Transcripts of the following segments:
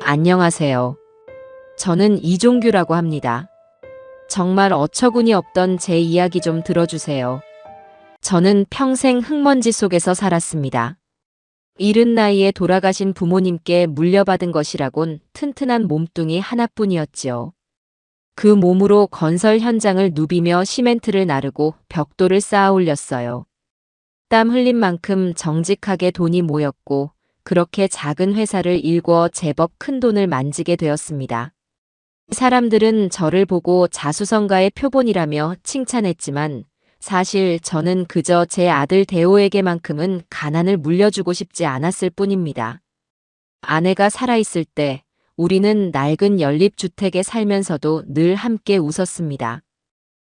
안녕하세요. 저는 이종규라고 합니다. 정말 어처구니 없던 제 이야기 좀 들어주세요. 저는 평생 흙먼지 속에서 살았습니다. 이른 나이에 돌아가신 부모님께 물려받은 것이라곤 튼튼한 몸뚱이 하나뿐이었지요. 그 몸으로 건설 현장을 누비며 시멘트를 나르고 벽돌을 쌓아 올렸어요. 땀 흘린 만큼 정직하게 돈이 모였고 그렇게 작은 회사를 일궈 제법 큰 돈을 만지게 되었습니다. 사람들은 저를 보고 자수성가의 표본이라며 칭찬했지만 사실 저는 그저 제 아들 대호에게만큼은 가난을 물려주고 싶지 않았을 뿐입니다. 아내가 살아있을 때 우리는 낡은 연립주택에 살면서도 늘 함께 웃었습니다.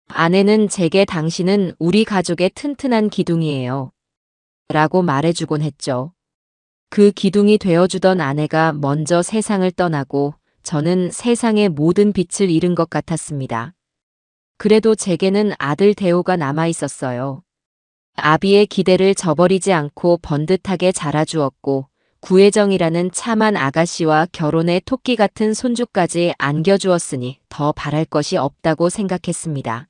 아내는 제게 당신은 우리 가족의 튼튼한 기둥이에요. 라고 말해주곤 했죠. 그 기둥이 되어주던 아내가 먼저 세상을 떠나고 저는 세상의 모든 빛을 잃은 것 같았습니다. 그래도 제게는 아들 대호가 남아 있었어요. 아비의 기대를 저버리지 않고 번듯하게 자라주었고 구혜정이라는 참한 아가씨와 결혼의 토끼 같은 손주까지 안겨주었으니 더 바랄 것이 없다고 생각했습니다.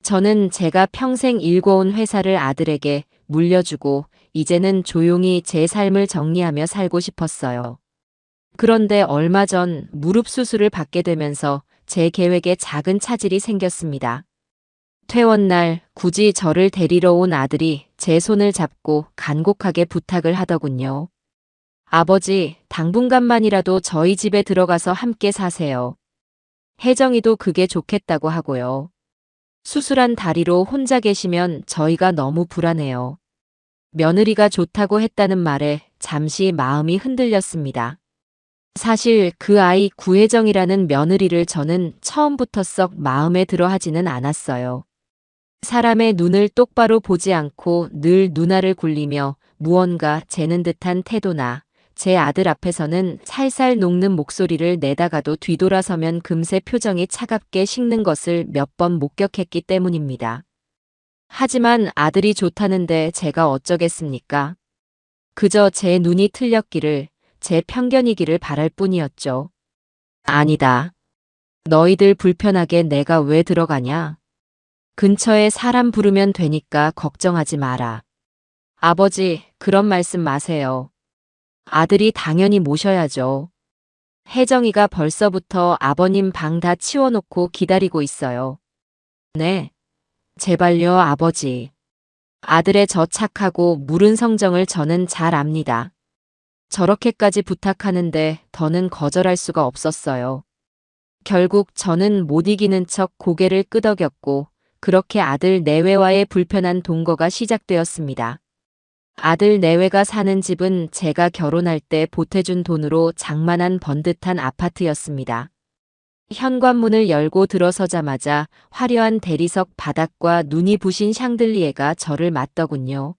저는 제가 평생 일궈온 회사를 아들에게 물려주고 이제는 조용히 제 삶을 정리하며 살고 싶었어요. 그런데 얼마 전 무릎 수술을 받게 되면서 제 계획에 작은 차질이 생겼습니다. 퇴원날 굳이 저를 데리러 온 아들이 제 손을 잡고 간곡하게 부탁을 하더군요. 아버지, 당분간만이라도 저희 집에 들어가서 함께 사세요. 혜정이도 그게 좋겠다고 하고요. 수술한 다리로 혼자 계시면 저희가 너무 불안해요. 며느리가 좋다고 했다는 말에 잠시 마음이 흔들렸습니다. 사실 그 아이 구혜정이라는 며느리를 저는 처음부터 썩 마음에 들어 하지는 않았어요. 사람의 눈을 똑바로 보지 않고 늘 눈알을 굴리며 무언가 재는 듯한 태도나 제 아들 앞에서는 살살 녹는 목소리를 내다가도 뒤돌아서면 금세 표정이 차갑게 식는 것을 몇 번 목격했기 때문입니다. 하지만 아들이 좋다는데 제가 어쩌겠습니까? 그저 제 눈이 틀렸기를, 제 편견이기를 바랄 뿐이었죠. 아니다. 너희들 불편하게 내가 왜 들어가냐? 근처에 사람 부르면 되니까 걱정하지 마라. 아버지, 그런 말씀 마세요. 아들이 당연히 모셔야죠. 혜정이가 벌써부터 아버님 방 다 치워놓고 기다리고 있어요. 네. 제발요, 아버지. 아들의 저 착하고 물은 성정을 저는 잘 압니다. 저렇게까지 부탁하는데 더는 거절할 수가 없었어요. 결국 저는 못 이기는 척 고개를 끄덕였고 그렇게 아들 내외와의 불편한 동거가 시작되었습니다. 아들 내외가 사는 집은 제가 결혼할 때 보태준 돈으로 장만한 번듯한 아파트였습니다. 현관문을 열고 들어서자마자 화려한 대리석 바닥과 눈이 부신 샹들리에가 저를 맞더군요.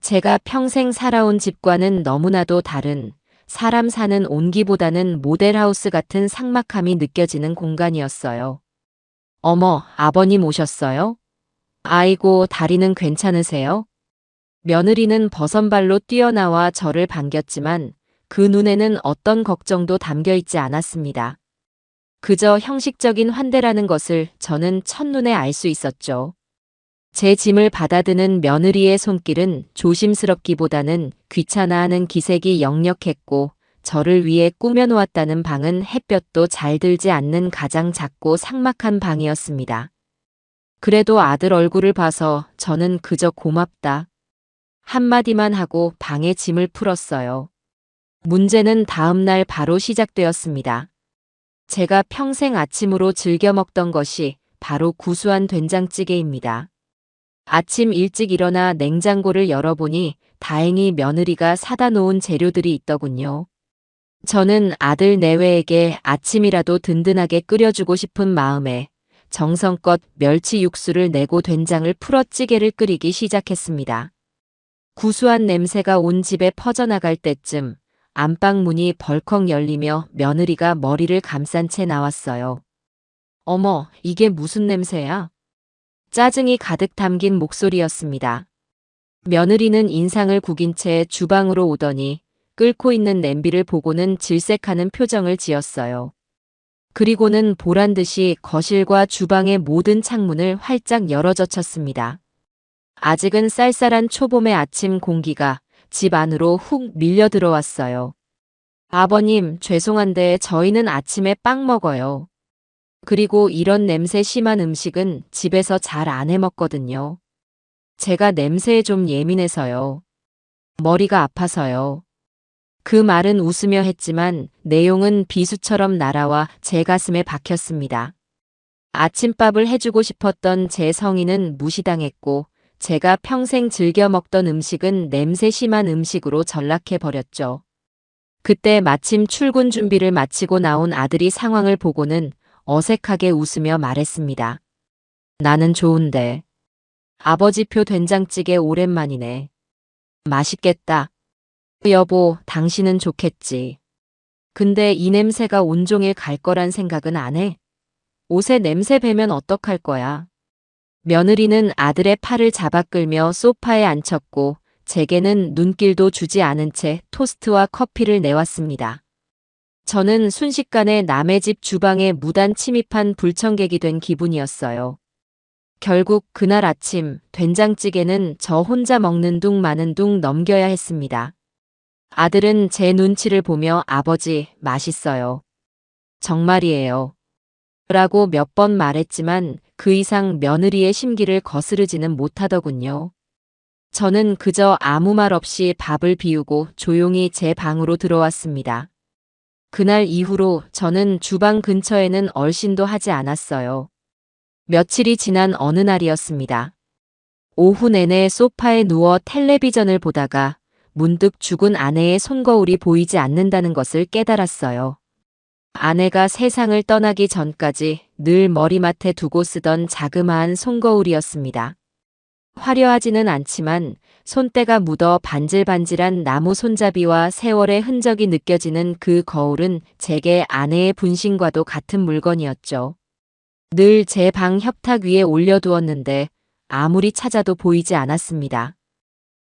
제가 평생 살아온 집과는 너무나도 다른 사람 사는 온기보다는 모델하우스 같은 삭막함이 느껴지는 공간이었어요. 어머, 아버님 오셨어요? 아이고, 다리는 괜찮으세요? 며느리는 버선발로 뛰어나와 저를 반겼지만 그 눈에는 어떤 걱정도 담겨 있지 않았습니다. 그저 형식적인 환대라는 것을 저는 첫눈에 알 수 있었죠. 제 짐을 받아드는 며느리의 손길은 조심스럽기보다는 귀찮아하는 기색이 역력했고 저를 위해 꾸며놓았다는 방은 햇볕도 잘 들지 않는 가장 작고 삭막한 방이었습니다. 그래도 아들 얼굴을 봐서 저는 그저 고맙다. 한마디만 하고 방에 짐을 풀었어요. 문제는 다음 날 바로 시작되었습니다. 제가 평생 아침으로 즐겨 먹던 것이 바로 구수한 된장찌개입니다. 아침 일찍 일어나 냉장고를 열어보니 다행히 며느리가 사다 놓은 재료들이 있더군요. 저는 아들 내외에게 아침이라도 든든하게 끓여주고 싶은 마음에 정성껏 멸치 육수를 내고 된장을 풀어 찌개를 끓이기 시작했습니다. 구수한 냄새가 온 집에 퍼져나갈 때쯤 안방 문이 벌컥 열리며 며느리가 머리를 감싼 채 나왔어요. 어머, 이게 무슨 냄새야? 짜증이 가득 담긴 목소리였습니다. 며느리는 인상을 구긴 채 주방으로 오더니 끓고 있는 냄비를 보고는 질색하는 표정을 지었어요. 그리고는 보란듯이 거실과 주방의 모든 창문을 활짝 열어젖혔습니다. 아직은 쌀쌀한 초봄의 아침 공기가 집 안으로 훅 밀려 들어왔어요. 아버님, 죄송한데 저희는 아침에 빵 먹어요. 그리고 이런 냄새 심한 음식은 집에서 잘 안 해 먹거든요. 제가 냄새에 좀 예민해서요. 머리가 아파서요. 그 말은 웃으며 했지만 내용은 비수처럼 날아와 제 가슴에 박혔습니다. 아침밥을 해주고 싶었던 제 성의는 무시당했고 제가 평생 즐겨 먹던 음식은 냄새 심한 음식으로 전락해버렸죠. 그때 마침 출근 준비를 마치고 나온 아들이 상황을 보고는 어색하게 웃으며 말했습니다. 나는 좋은데. 아버지표 된장찌개 오랜만이네. 맛있겠다. 여보, 당신은 좋겠지. 근데 이 냄새가 온종일 갈 거란 생각은 안 해? 옷에 냄새 배면 어떡할 거야? 며느리는 아들의 팔을 잡아 끌며 소파에 앉혔고 제게는 눈길도 주지 않은 채 토스트와 커피를 내왔습니다. 저는 순식간에 남의 집 주방에 무단 침입한 불청객이 된 기분이었어요. 결국 그날 아침 된장찌개는 저 혼자 먹는 둥 마는 둥 넘겨야 했습니다. 아들은 제 눈치를 보며 아버지, 맛있어요. 정말이에요. 라고 몇 번 말했지만 그 이상 며느리의 심기를 거스르지는 못하더군요. 저는 그저 아무 말 없이 밥을 비우고 조용히 제 방으로 들어왔습니다. 그날 이후로 저는 주방 근처에는 얼씬도 하지 않았어요. 며칠이 지난 어느 날이었습니다. 오후 내내 소파에 누워 텔레비전을 보다가 문득 죽은 아내의 손거울이 보이지 않는다는 것을 깨달았어요. 아내가 세상을 떠나기 전까지 늘 머리맡에 두고 쓰던 자그마한 손거울이었습니다. 화려하지는 않지만 손때가 묻어 반질반질한 나무 손잡이와 세월의 흔적이 느껴지는 그 거울은 제게 아내의 분신과도 같은 물건이었죠. 늘 제 방 협탁 위에 올려두었는데 아무리 찾아도 보이지 않았습니다.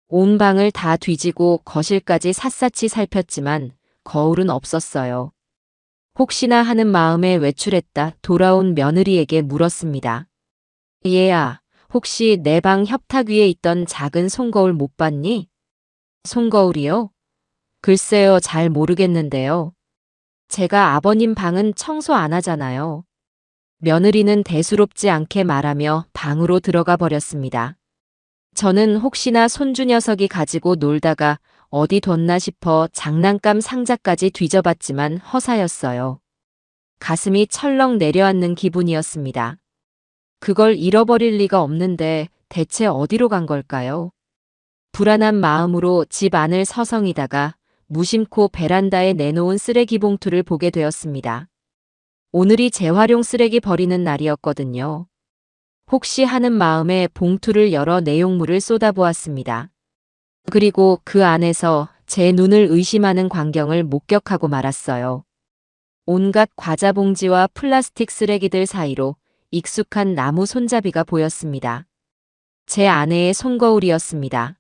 온 방을 다 뒤지고 거실까지 샅샅이 살폈지만 거울은 없었어요. 혹시나 하는 마음에 외출했다 돌아온 며느리에게 물었습니다. 얘야, 혹시 내 방 협탁 위에 있던 작은 손거울 못 봤니? 손거울이요? 글쎄요, 잘 모르겠는데요. 제가 아버님 방은 청소 안 하잖아요. 며느리는 대수롭지 않게 말하며 방으로 들어가 버렸습니다. 저는 혹시나 손주 녀석이 가지고 놀다가 어디 뒀나 싶어 장난감 상자까지 뒤져봤지만 허사였어요. 가슴이 철렁 내려앉는 기분이었습니다. 그걸 잃어버릴 리가 없는데 대체 어디로 간 걸까요? 불안한 마음으로 집 안을 서성이다가 무심코 베란다에 내놓은 쓰레기 봉투를 보게 되었습니다. 오늘이 재활용 쓰레기 버리는 날이었거든요. 혹시 하는 마음에 봉투를 열어 내용물을 쏟아보았습니다. 그리고 그 안에서 제 눈을 의심하는 광경을 목격하고 말았어요. 온갖 과자 봉지와 플라스틱 쓰레기들 사이로 익숙한 나무 손잡이가 보였습니다. 제 아내의 손거울이었습니다.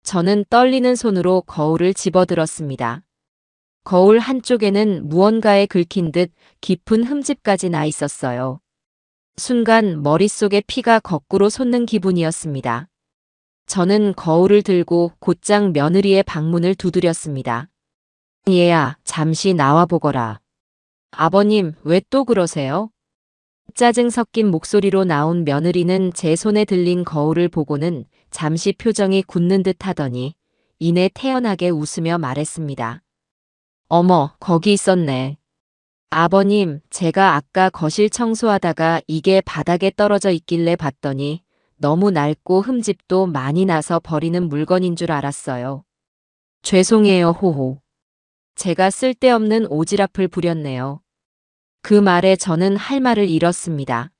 저는 떨리는 손으로 거울을 집어들었습니다. 거울 한쪽에는 무언가에 긁힌 듯 깊은 흠집까지 나 있었어요. 순간 머릿속에 피가 거꾸로 솟는 기분이었습니다. 저는 거울을 들고 곧장 며느리의 방문을 두드렸습니다. 얘야, 잠시 나와보거라. 아버님, 왜 또 그러세요? 짜증 섞인 목소리로 나온 며느리는 제 손에 들린 거울을 보고는 잠시 표정이 굳는 듯 하더니 이내 태연하게 웃으며 말했습니다. 어머, 거기 있었네. 아버님, 제가 아까 거실 청소하다가 이게 바닥에 떨어져 있길래 봤더니 너무 낡고 흠집도 많이 나서 버리는 물건인 줄 알았어요. 죄송해요, 호호. 제가 쓸데없는 오지랖을 부렸네요. 그 말에 저는 할 말을 잃었습니다.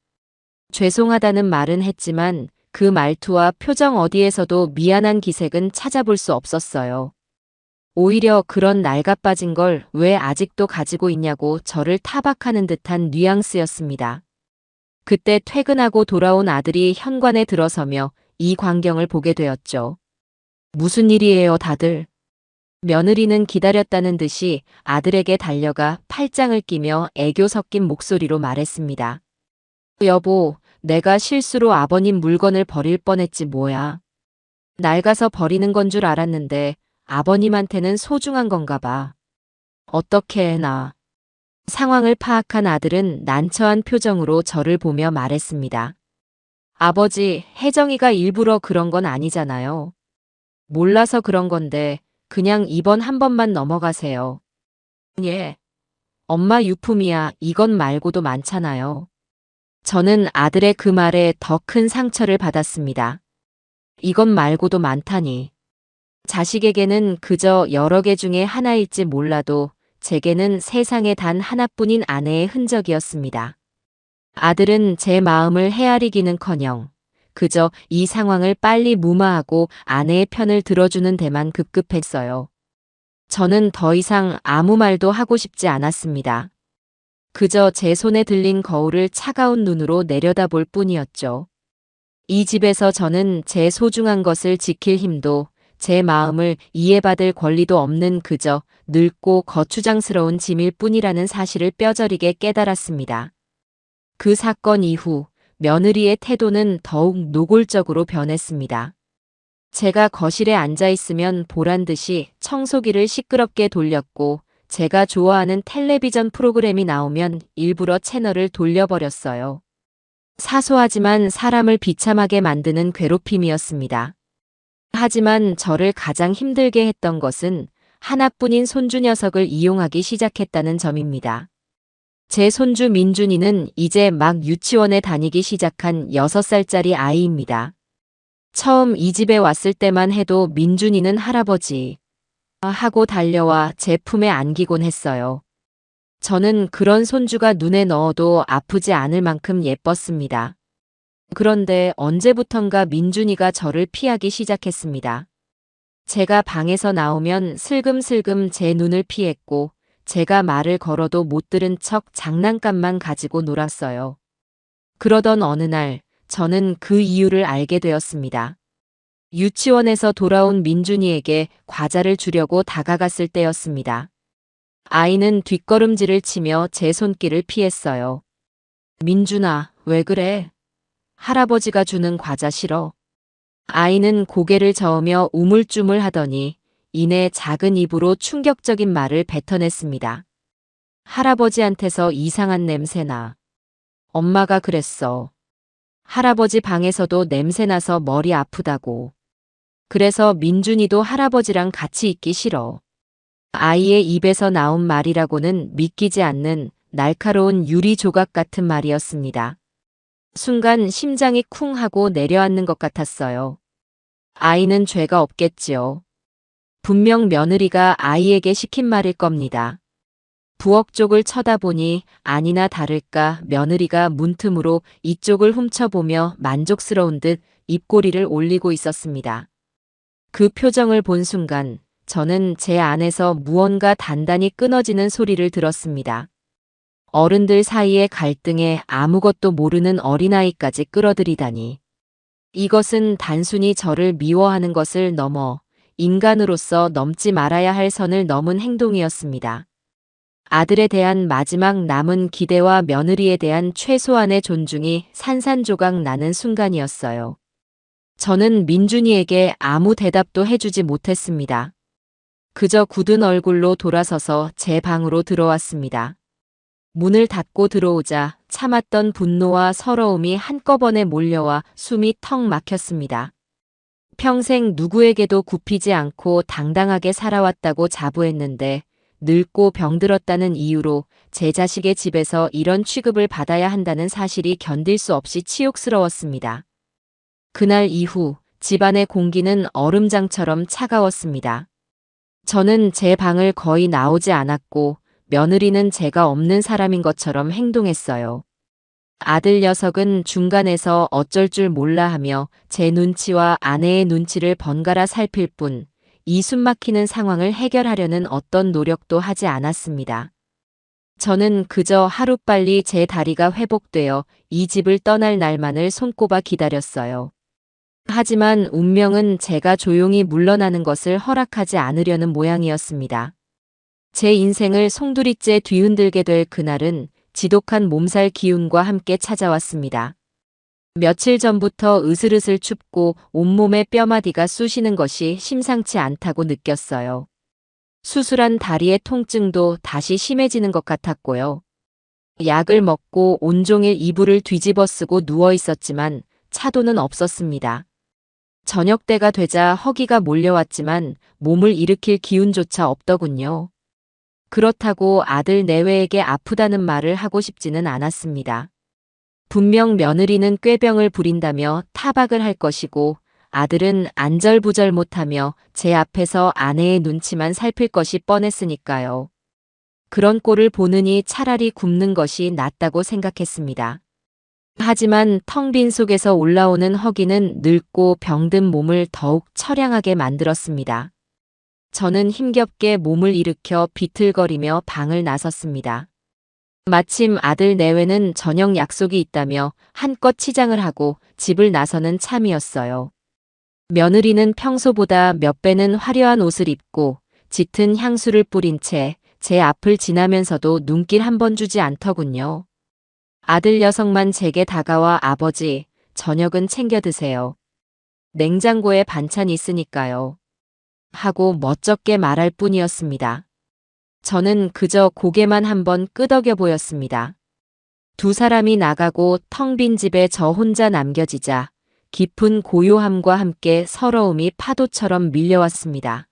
죄송하다는 말은 했지만 그 말투와 표정 어디에서도 미안한 기색은 찾아볼 수 없었어요. 오히려 그런 낡아빠진 걸 왜 아직도 가지고 있냐고 저를 타박하는 듯한 뉘앙스였습니다. 그때 퇴근하고 돌아온 아들이 현관에 들어서며 이 광경을 보게 되었죠. 무슨 일이에요, 다들? 며느리는 기다렸다는 듯이 아들에게 달려가 팔짱을 끼며 애교 섞인 목소리로 말했습니다. 여보, 내가 실수로 아버님 물건을 버릴 뻔했지 뭐야. 낡아서 버리는 건 줄 알았는데 아버님한테는 소중한 건가 봐. 어떻게 해나. 상황을 파악한 아들은 난처한 표정으로 저를 보며 말했습니다. 아버지, 혜정이가 일부러 그런 건 아니잖아요. 몰라서 그런 건데 그냥 이번 한 번만 넘어가세요. 예. 엄마 유품이야. 이건 말고도 많잖아요. 저는 아들의 그 말에 더 큰 상처를 받았습니다. 이것 말고도 많다니. 자식에게는 그저 여러 개 중에 하나일지 몰라도 제게는 세상에 단 하나뿐인 아내의 흔적이었습니다. 아들은 제 마음을 헤아리기는커녕 그저 이 상황을 빨리 무마하고 아내의 편을 들어주는 데만 급급했어요. 저는 더 이상 아무 말도 하고 싶지 않았습니다. 그저 제 손에 들린 거울을 차가운 눈으로 내려다볼 뿐이었죠. 이 집에서 저는 제 소중한 것을 지킬 힘도 제 마음을 이해받을 권리도 없는 그저 늙고 거추장스러운 짐일 뿐이라는 사실을 뼈저리게 깨달았습니다. 그 사건 이후 며느리의 태도는 더욱 노골적으로 변했습니다. 제가 거실에 앉아 있으면 보란듯이 청소기를 시끄럽게 돌렸고 제가 좋아하는 텔레비전 프로그램이 나오면 일부러 채널을 돌려버렸어요. 사소하지만 사람을 비참하게 만드는 괴롭힘이었습니다. 하지만 저를 가장 힘들게 했던 것은 하나뿐인 손주 녀석을 이용하기 시작했다는 점입니다. 제 손주 민준이는 이제 막 유치원에 다니기 시작한 6살짜리 아이입니다. 처음 이 집에 왔을 때만 해도 민준이는 할아버지 하고 달려와 제 품에 안기곤 했어요. 저는 그런 손주가 눈에 넣어도 아프지 않을 만큼 예뻤습니다. 그런데 언제부턴가 민준이가 저를 피하기 시작했습니다. 제가 방에서 나오면 슬금슬금 제 눈을 피했고 제가 말을 걸어도 못 들은 척 장난감만 가지고 놀았어요. 그러던 어느 날 저는 그 이유를 알게 되었습니다. 유치원에서 돌아온 민준이에게 과자를 주려고 다가갔을 때였습니다. 아이는 뒷걸음질을 치며 제 손길을 피했어요. 민준아, 왜 그래? 할아버지가 주는 과자 싫어. 아이는 고개를 저으며 우물쭈물 하더니 이내 작은 입으로 충격적인 말을 뱉어냈습니다. 할아버지한테서 이상한 냄새나. 엄마가 그랬어. 할아버지 방에서도 냄새나서 머리 아프다고. 그래서 민준이도 할아버지랑 같이 있기 싫어. 아이의 입에서 나온 말이라고는 믿기지 않는 날카로운 유리 조각 같은 말이었습니다. 순간 심장이 쿵 하고 내려앉는 것 같았어요. 아이는 죄가 없겠지요. 분명 며느리가 아이에게 시킨 말일 겁니다. 부엌 쪽을 쳐다보니 아니나 다를까 며느리가 문틈으로 이쪽을 훔쳐보며 만족스러운 듯 입꼬리를 올리고 있었습니다. 그 표정을 본 순간 저는 제 안에서 무언가 단단히 끊어지는 소리를 들었습니다. 어른들 사이의 갈등에 아무것도 모르는 어린아이까지 끌어들이다니. 이것은 단순히 저를 미워하는 것을 넘어 인간으로서 넘지 말아야 할 선을 넘은 행동이었습니다. 아들에 대한 마지막 남은 기대와 며느리에 대한 최소한의 존중이 산산조각 나는 순간이었어요. 저는 민준이에게 아무 대답도 해주지 못했습니다. 그저 굳은 얼굴로 돌아서서 제 방으로 들어왔습니다. 문을 닫고 들어오자 참았던 분노와 서러움이 한꺼번에 몰려와 숨이 턱 막혔습니다. 평생 누구에게도 굽히지 않고 당당하게 살아왔다고 자부했는데 늙고 병들었다는 이유로 제 자식의 집에서 이런 취급을 받아야 한다는 사실이 견딜 수 없이 치욕스러웠습니다. 그날 이후 집안의 공기는 얼음장처럼 차가웠습니다. 저는 제 방을 거의 나오지 않았고 며느리는 제가 없는 사람인 것처럼 행동했어요. 아들 녀석은 중간에서 어쩔 줄 몰라 하며 제 눈치와 아내의 눈치를 번갈아 살필 뿐 이 숨막히는 상황을 해결하려는 어떤 노력도 하지 않았습니다. 저는 그저 하루빨리 제 다리가 회복되어 이 집을 떠날 날만을 손꼽아 기다렸어요. 하지만 운명은 제가 조용히 물러나는 것을 허락하지 않으려는 모양이었습니다. 제 인생을 송두리째 뒤흔들게 될 그날은 지독한 몸살 기운과 함께 찾아왔습니다. 며칠 전부터 으슬으슬 춥고 온몸에 뼈마디가 쑤시는 것이 심상치 않다고 느꼈어요. 수술한 다리의 통증도 다시 심해지는 것 같았고요. 약을 먹고 온종일 이불을 뒤집어 쓰고 누워 있었지만 차도는 없었습니다. 저녁 때가 되자 허기가 몰려왔지만 몸을 일으킬 기운조차 없더군요. 그렇다고 아들 내외에게 아프다는 말을 하고 싶지는 않았습니다. 분명 며느리는 꾀병을 부린다며 타박을 할 것이고 아들은 안절부절 못하며 제 앞에서 아내의 눈치만 살필 것이 뻔했으니까요. 그런 꼴을 보느니 차라리 굶는 것이 낫다고 생각했습니다. 하지만 텅 빈 속에서 올라오는 허기는 늙고 병든 몸을 더욱 처량하게 만들었습니다. 저는 힘겹게 몸을 일으켜 비틀거리며 방을 나섰습니다. 마침 아들 내외는 저녁 약속이 있다며 한껏 치장을 하고 집을 나서는 참이었어요. 며느리는 평소보다 몇 배는 화려한 옷을 입고 짙은 향수를 뿌린 채 제 앞을 지나면서도 눈길 한 번 주지 않더군요. 아들 녀석만 제게 다가와 아버지, 저녁은 챙겨 드세요. 냉장고에 반찬 있으니까요. 하고 멋쩍게 말할 뿐이었습니다. 저는 그저 고개만 한번 끄덕여 보였습니다. 두 사람이 나가고 텅 빈 집에 저 혼자 남겨지자 깊은 고요함과 함께 서러움이 파도처럼 밀려왔습니다.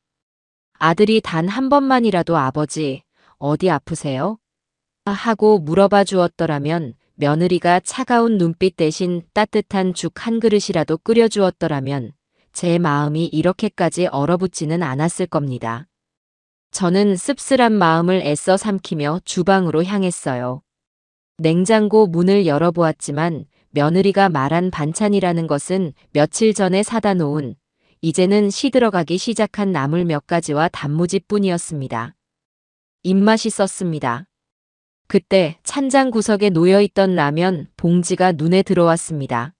아들이 단 한 번만이라도 아버지, 어디 아프세요? 하고 물어봐 주었더라면, 며느리가 차가운 눈빛 대신 따뜻한 죽 한 그릇이라도 끓여 주었더라면 제 마음이 이렇게까지 얼어붙지는 않았을 겁니다. 저는 씁쓸한 마음을 애써 삼키며 주방으로 향했어요. 냉장고 문을 열어보았지만 며느리가 말한 반찬이라는 것은 며칠 전에 사다 놓은 이제는 시들어가기 시작한 나물 몇 가지와 단무지뿐이었습니다. 입맛이 썼습니다. 그때 찬장 구석에 놓여있던 라면 봉지가 눈에 들어왔습니다.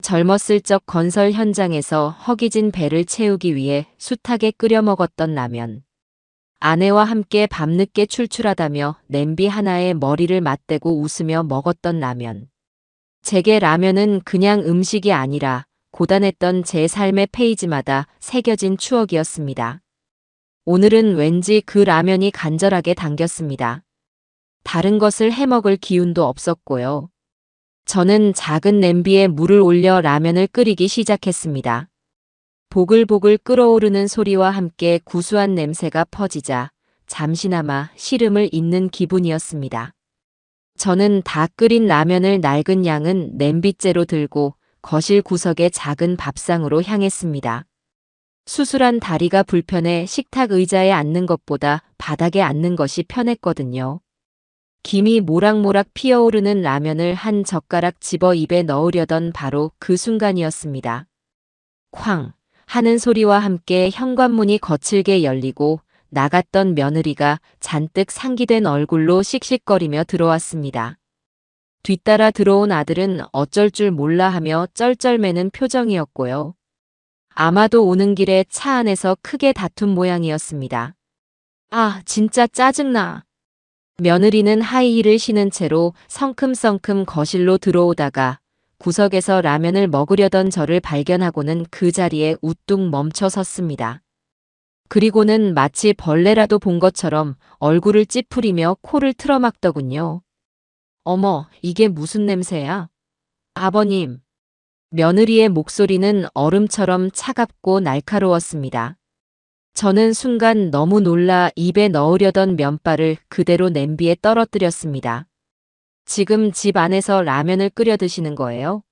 젊었을 적 건설 현장에서 허기진 배를 채우기 위해 숱하게 끓여 먹었던 라면. 아내와 함께 밤늦게 출출하다며 냄비 하나에 머리를 맞대고 웃으며 먹었던 라면. 제게 라면은 그냥 음식이 아니라 고단했던 제 삶의 페이지마다 새겨진 추억이었습니다. 오늘은 왠지 그 라면이 간절하게 당겼습니다. 다른 것을 해먹을 기운도 없었고요. 저는 작은 냄비에 물을 올려 라면을 끓이기 시작했습니다. 보글보글 끓어오르는 소리와 함께 구수한 냄새가 퍼지자 잠시나마 시름을 잇는 기분이었습니다. 저는 다 끓인 라면을 낡은 양은 냄비째로 들고 거실 구석의 작은 밥상으로 향했습니다. 수술한 다리가 불편해 식탁 의자에 앉는 것보다 바닥에 앉는 것이 편했거든요. 김이 모락모락 피어오르는 라면을 한 젓가락 집어 입에 넣으려던 바로 그 순간이었습니다. 쾅 하는 소리와 함께 현관문이 거칠게 열리고 나갔던 며느리가 잔뜩 상기된 얼굴로 씩씩거리며 들어왔습니다. 뒤따라 들어온 아들은 어쩔 줄 몰라 하며 쩔쩔매는 표정이었고요. 아마도 오는 길에 차 안에서 크게 다툰 모양이었습니다. 아, 진짜 짜증나. 며느리는 하이힐을 신은 채로 성큼성큼 거실로 들어오다가 구석에서 라면을 먹으려던 저를 발견하고는 그 자리에 우뚝 멈춰 섰습니다. 그리고는 마치 벌레라도 본 것처럼 얼굴을 찌푸리며 코를 틀어막더군요. 어머, 이게 무슨 냄새야? 아버님. 며느리의 목소리는 얼음처럼 차갑고 날카로웠습니다. 저는 순간 너무 놀라 입에 넣으려던 면발을 그대로 냄비에 떨어뜨렸습니다. 지금 집 안에서 라면을 끓여 드시는 거예요?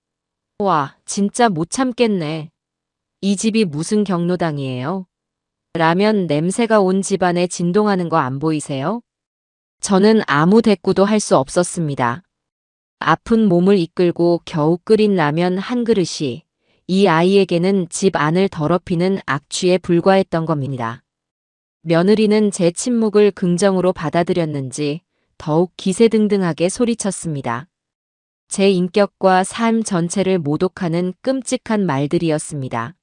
와, 진짜 못 참겠네. 이 집이 무슨 경로당이에요? 라면 냄새가 온 집안에 진동하는 거 안 보이세요? 저는 아무 대꾸도 할 수 없었습니다. 아픈 몸을 이끌고 겨우 끓인 라면 한 그릇이 이 아이에게는 집 안을 더럽히는 악취에 불과했던 겁니다. 며느리는 제 침묵을 긍정으로 받아들였는지 더욱 기세등등하게 소리쳤습니다. 제 인격과 삶 전체를 모독하는 끔찍한 말들이었습니다.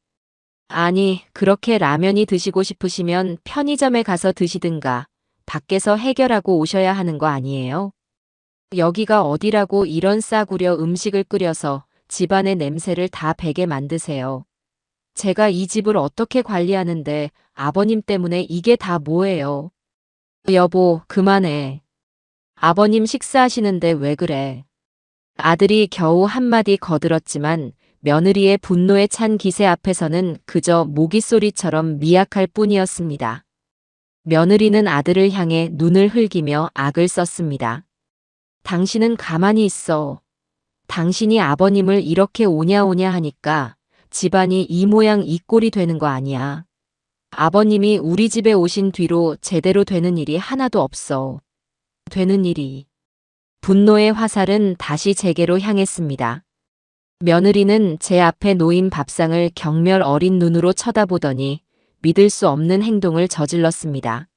아니, 그렇게 라면이 드시고 싶으시면 편의점에 가서 드시든가 밖에서 해결하고 오셔야 하는 거 아니에요? 여기가 어디라고 이런 싸구려 음식을 끓여서 집안의 냄새를 다 배게 만드세요. 제가 이 집을 어떻게 관리하는데 아버님 때문에 이게 다 뭐예요? 여보, 그만해. 아버님 식사하시는데 왜 그래? 아들이 겨우 한마디 거들었지만 며느리의 분노에 찬 기세 앞에서는 그저 모기 소리처럼 미약할 뿐이었습니다. 며느리는 아들을 향해 눈을 흘기며 악을 썼습니다. 당신은 가만히 있어. 당신이 아버님을 이렇게 오냐오냐 하니까 집안이 이 모양 이 꼴이 되는 거 아니야. 아버님이 우리 집에 오신 뒤로 제대로 되는 일이 하나도 없어. 되는 일이. 분노의 화살은 다시 제게로 향했습니다. 며느리는 제 앞에 놓인 밥상을 경멸 어린 눈으로 쳐다보더니 믿을 수 없는 행동을 저질렀습니다.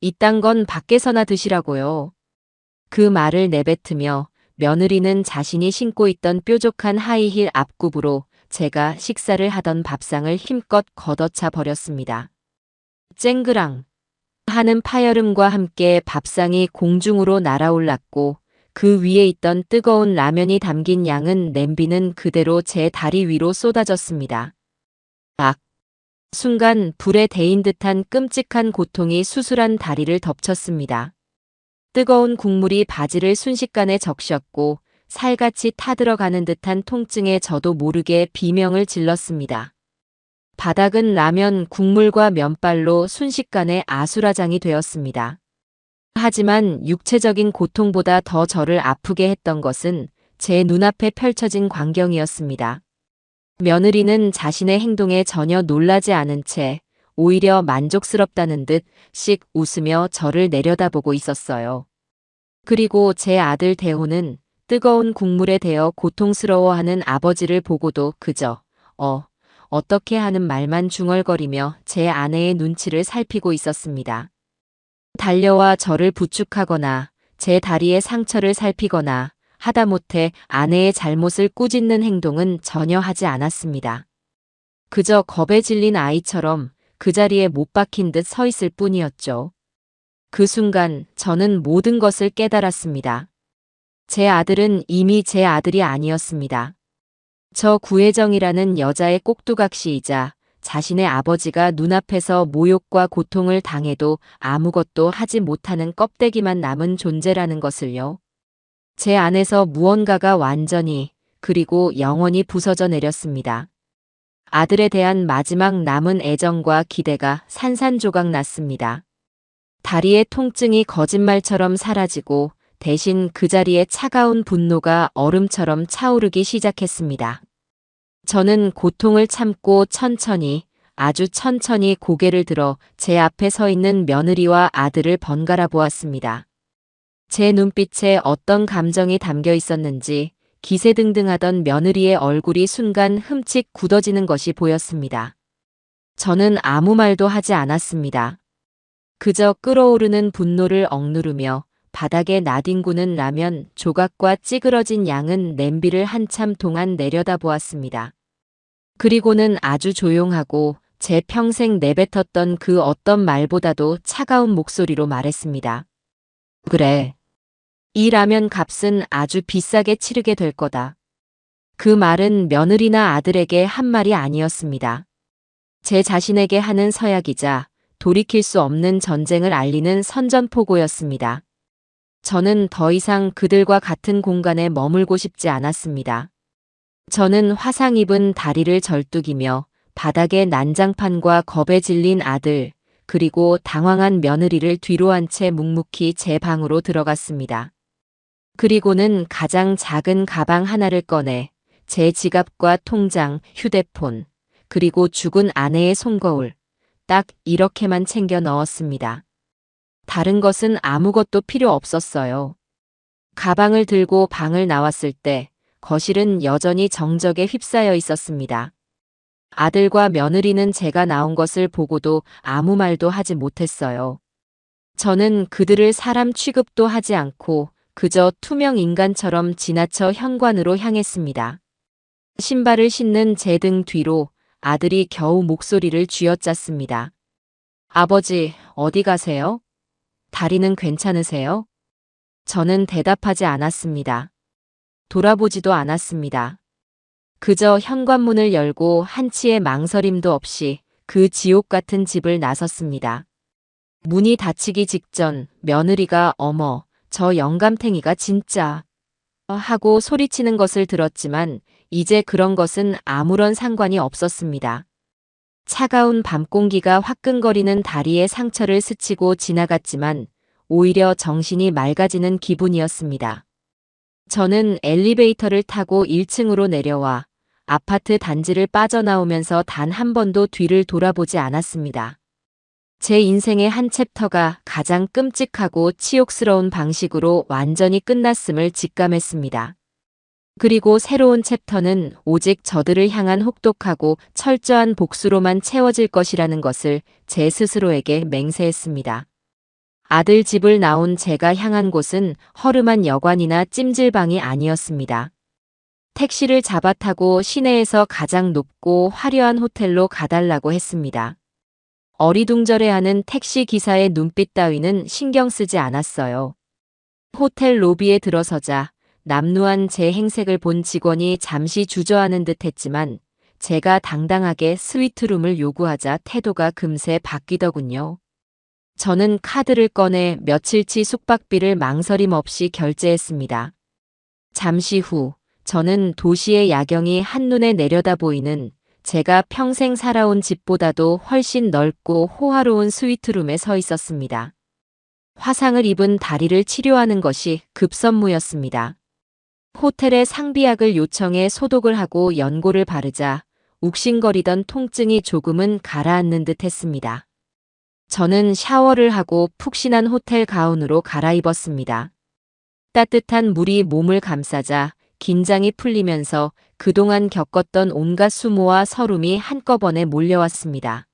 이딴 건 밖에서나 드시라고요. 그 말을 내뱉으며 며느리는 자신이 신고 있던 뾰족한 하이힐 앞굽으로 제가 식사를 하던 밥상을 힘껏 걷어차 버렸습니다. 쨍그랑 하는 파열음과 함께 밥상이 공중으로 날아올랐고 그 위에 있던 뜨거운 라면이 담긴 양은 냄비는 그대로 제 다리 위로 쏟아졌습니다. 악! 순간 불에 데인 듯한 끔찍한 고통이 수술한 다리를 덮쳤습니다. 뜨거운 국물이 바지를 순식간에 적셨고 살같이 타들어가는 듯한 통증에 저도 모르게 비명을 질렀습니다. 바닥은 라면 국물과 면발로 순식간에 아수라장이 되었습니다. 하지만 육체적인 고통보다 더 저를 아프게 했던 것은 제 눈앞에 펼쳐진 광경이었습니다. 며느리는 자신의 행동에 전혀 놀라지 않은 채 오히려 만족스럽다는 듯 씩 웃으며 저를 내려다보고 있었어요. 그리고 제 아들 대호는 뜨거운 국물에 데어 고통스러워하는 아버지를 보고도 그저 어떻게 하는 말만 중얼거리며 제 아내의 눈치를 살피고 있었습니다. 달려와 저를 부축하거나 제 다리의 상처를 살피거나 하다못해 아내의 잘못을 꾸짖는 행동은 전혀 하지 않았습니다. 그저 겁에 질린 아이처럼 그 자리에 못 박힌 듯 서 있을 뿐이었죠. 그 순간 저는 모든 것을 깨달았습니다. 제 아들은 이미 제 아들이 아니었습니다. 저 구혜정이라는 여자의 꼭두각시이자 자신의 아버지가 눈앞에서 모욕과 고통을 당해도 아무것도 하지 못하는 껍데기만 남은 존재라는 것을요. 제 안에서 무언가가 완전히 그리고 영원히 부서져 내렸습니다. 아들에 대한 마지막 남은 애정과 기대가 산산조각 났습니다. 다리의 통증이 거짓말처럼 사라지고 대신 그 자리에 차가운 분노가 얼음처럼 차오르기 시작했습니다. 저는 고통을 참고 천천히, 아주 천천히 고개를 들어 제 앞에 서 있는 며느리와 아들을 번갈아 보았습니다. 제 눈빛에 어떤 감정이 담겨 있었는지 기세등등하던 며느리의 얼굴이 순간 흠칫 굳어지는 것이 보였습니다. 저는 아무 말도 하지 않았습니다. 그저 끓어오르는 분노를 억누르며 바닥에 나뒹구는 라면 조각과 찌그러진 양은 냄비를 한참 동안 내려다보았습니다. 그리고는 아주 조용하고 제 평생 내뱉었던 그 어떤 말보다도 차가운 목소리로 말했습니다. 그래. 이 라면 값은 아주 비싸게 치르게 될 거다. 그 말은 며느리나 아들에게 한 말이 아니었습니다. 제 자신에게 하는 서약이자 돌이킬 수 없는 전쟁을 알리는 선전포고였습니다. 저는 더 이상 그들과 같은 공간에 머물고 싶지 않았습니다. 저는 화상 입은 다리를 절뚝이며 바닥에 난장판과 겁에 질린 아들, 그리고 당황한 며느리를 뒤로 한 채 묵묵히 제 방으로 들어갔습니다. 그리고는 가장 작은 가방 하나를 꺼내 제 지갑과 통장, 휴대폰, 그리고 죽은 아내의 손거울, 딱 이렇게만 챙겨 넣었습니다. 다른 것은 아무것도 필요 없었어요. 가방을 들고 방을 나왔을 때 거실은 여전히 정적에 휩싸여 있었습니다. 아들과 며느리는 제가 나온 것을 보고도 아무 말도 하지 못했어요. 저는 그들을 사람 취급도 하지 않고 그저 투명 인간처럼 지나쳐 현관으로 향했습니다. 신발을 신는 제 등 뒤로 아들이 겨우 목소리를 쥐어짰습니다. 아버지, 어디 가세요? 다리는 괜찮으세요? 저는 대답하지 않았습니다. 돌아보지도 않았습니다. 그저 현관문을 열고 한치의 망설임도 없이 그 지옥 같은 집을 나섰습니다. 문이 닫히기 직전 며느리가 어머, 저 영감탱이가 진짜 하고 소리치는 것을 들었지만 이제 그런 것은 아무런 상관이 없었습니다. 차가운 밤 공기가 화끈거리는 다리의 상처를 스치고 지나갔지만 오히려 정신이 맑아지는 기분이었습니다. 저는 엘리베이터를 타고 1층으로 내려와 아파트 단지를 빠져나오면서 단 한 번도 뒤를 돌아보지 않았습니다. 제 인생의 한 챕터가 가장 끔찍하고 치욕스러운 방식으로 완전히 끝났음을 직감했습니다. 그리고 새로운 챕터는 오직 저들을 향한 혹독하고 철저한 복수로만 채워질 것이라는 것을 제 스스로에게 맹세했습니다. 아들 집을 나온 제가 향한 곳은 허름한 여관이나 찜질방이 아니었습니다. 택시를 잡아 타고 시내에서 가장 높고 화려한 호텔로 가달라고 했습니다. 어리둥절해하는 택시 기사의 눈빛 따위는 신경 쓰지 않았어요. 호텔 로비에 들어서자 남루한 제 행색을 본 직원이 잠시 주저하는 듯 했지만 제가 당당하게 스위트룸을 요구하자 태도가 금세 바뀌더군요. 저는 카드를 꺼내 며칠치 숙박비를 망설임 없이 결제했습니다. 잠시 후 저는 도시의 야경이 한눈에 내려다 보이는 제가 평생 살아온 집보다도 훨씬 넓고 호화로운 스위트룸에 서 있었습니다. 화상을 입은 다리를 치료하는 것이 급선무였습니다. 호텔에 상비약을 요청해 소독을 하고 연고를 바르자 욱신거리던 통증이 조금은 가라앉는 듯 했습니다. 저는 샤워를 하고 푹신한 호텔 가운으로 갈아입었습니다. 따뜻한 물이 몸을 감싸자 긴장이 풀리면서 그동안 겪었던 온갖 수모와 서름이 한꺼번에 몰려왔습니다.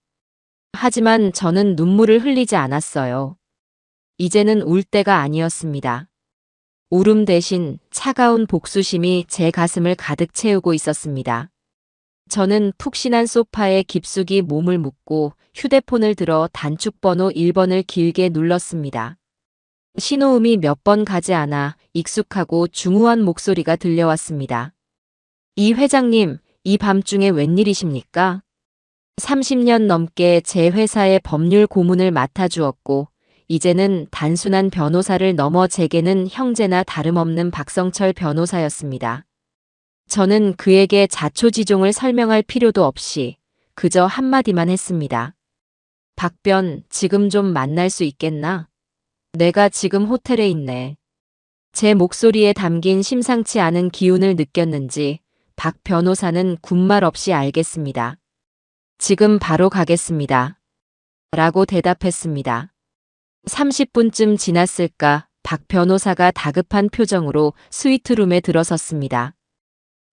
하지만 저는 눈물을 흘리지 않았어요. 이제는 울 때가 아니었습니다. 울음 대신 차가운 복수심이 제 가슴을 가득 채우고 있었습니다. 저는 푹신한 소파에 깊숙이 몸을 묻고 휴대폰을 들어 단축번호 1번을 길게 눌렀습니다. 신호음이 몇 번 가지 않아 익숙하고 중후한 목소리가 들려왔습니다. 이 회장님, 이 밤중에 웬일이십니까? 30년 넘게 제 회사의 법률 고문을 맡아주었고 이제는 단순한 변호사를 넘어 제게는 형제나 다름없는 박성철 변호사였습니다. 저는 그에게 자초지종을 설명할 필요도 없이 그저 한마디만 했습니다. 박변, 지금 좀 만날 수 있겠나? 내가 지금 호텔에 있네. 제 목소리에 담긴 심상치 않은 기운을 느꼈는지 박 변호사는 군말 없이 알겠습니다. 지금 바로 가겠습니다. 라고 대답했습니다. 30분쯤 지났을까 박 변호사가 다급한 표정으로 스위트룸에 들어섰습니다.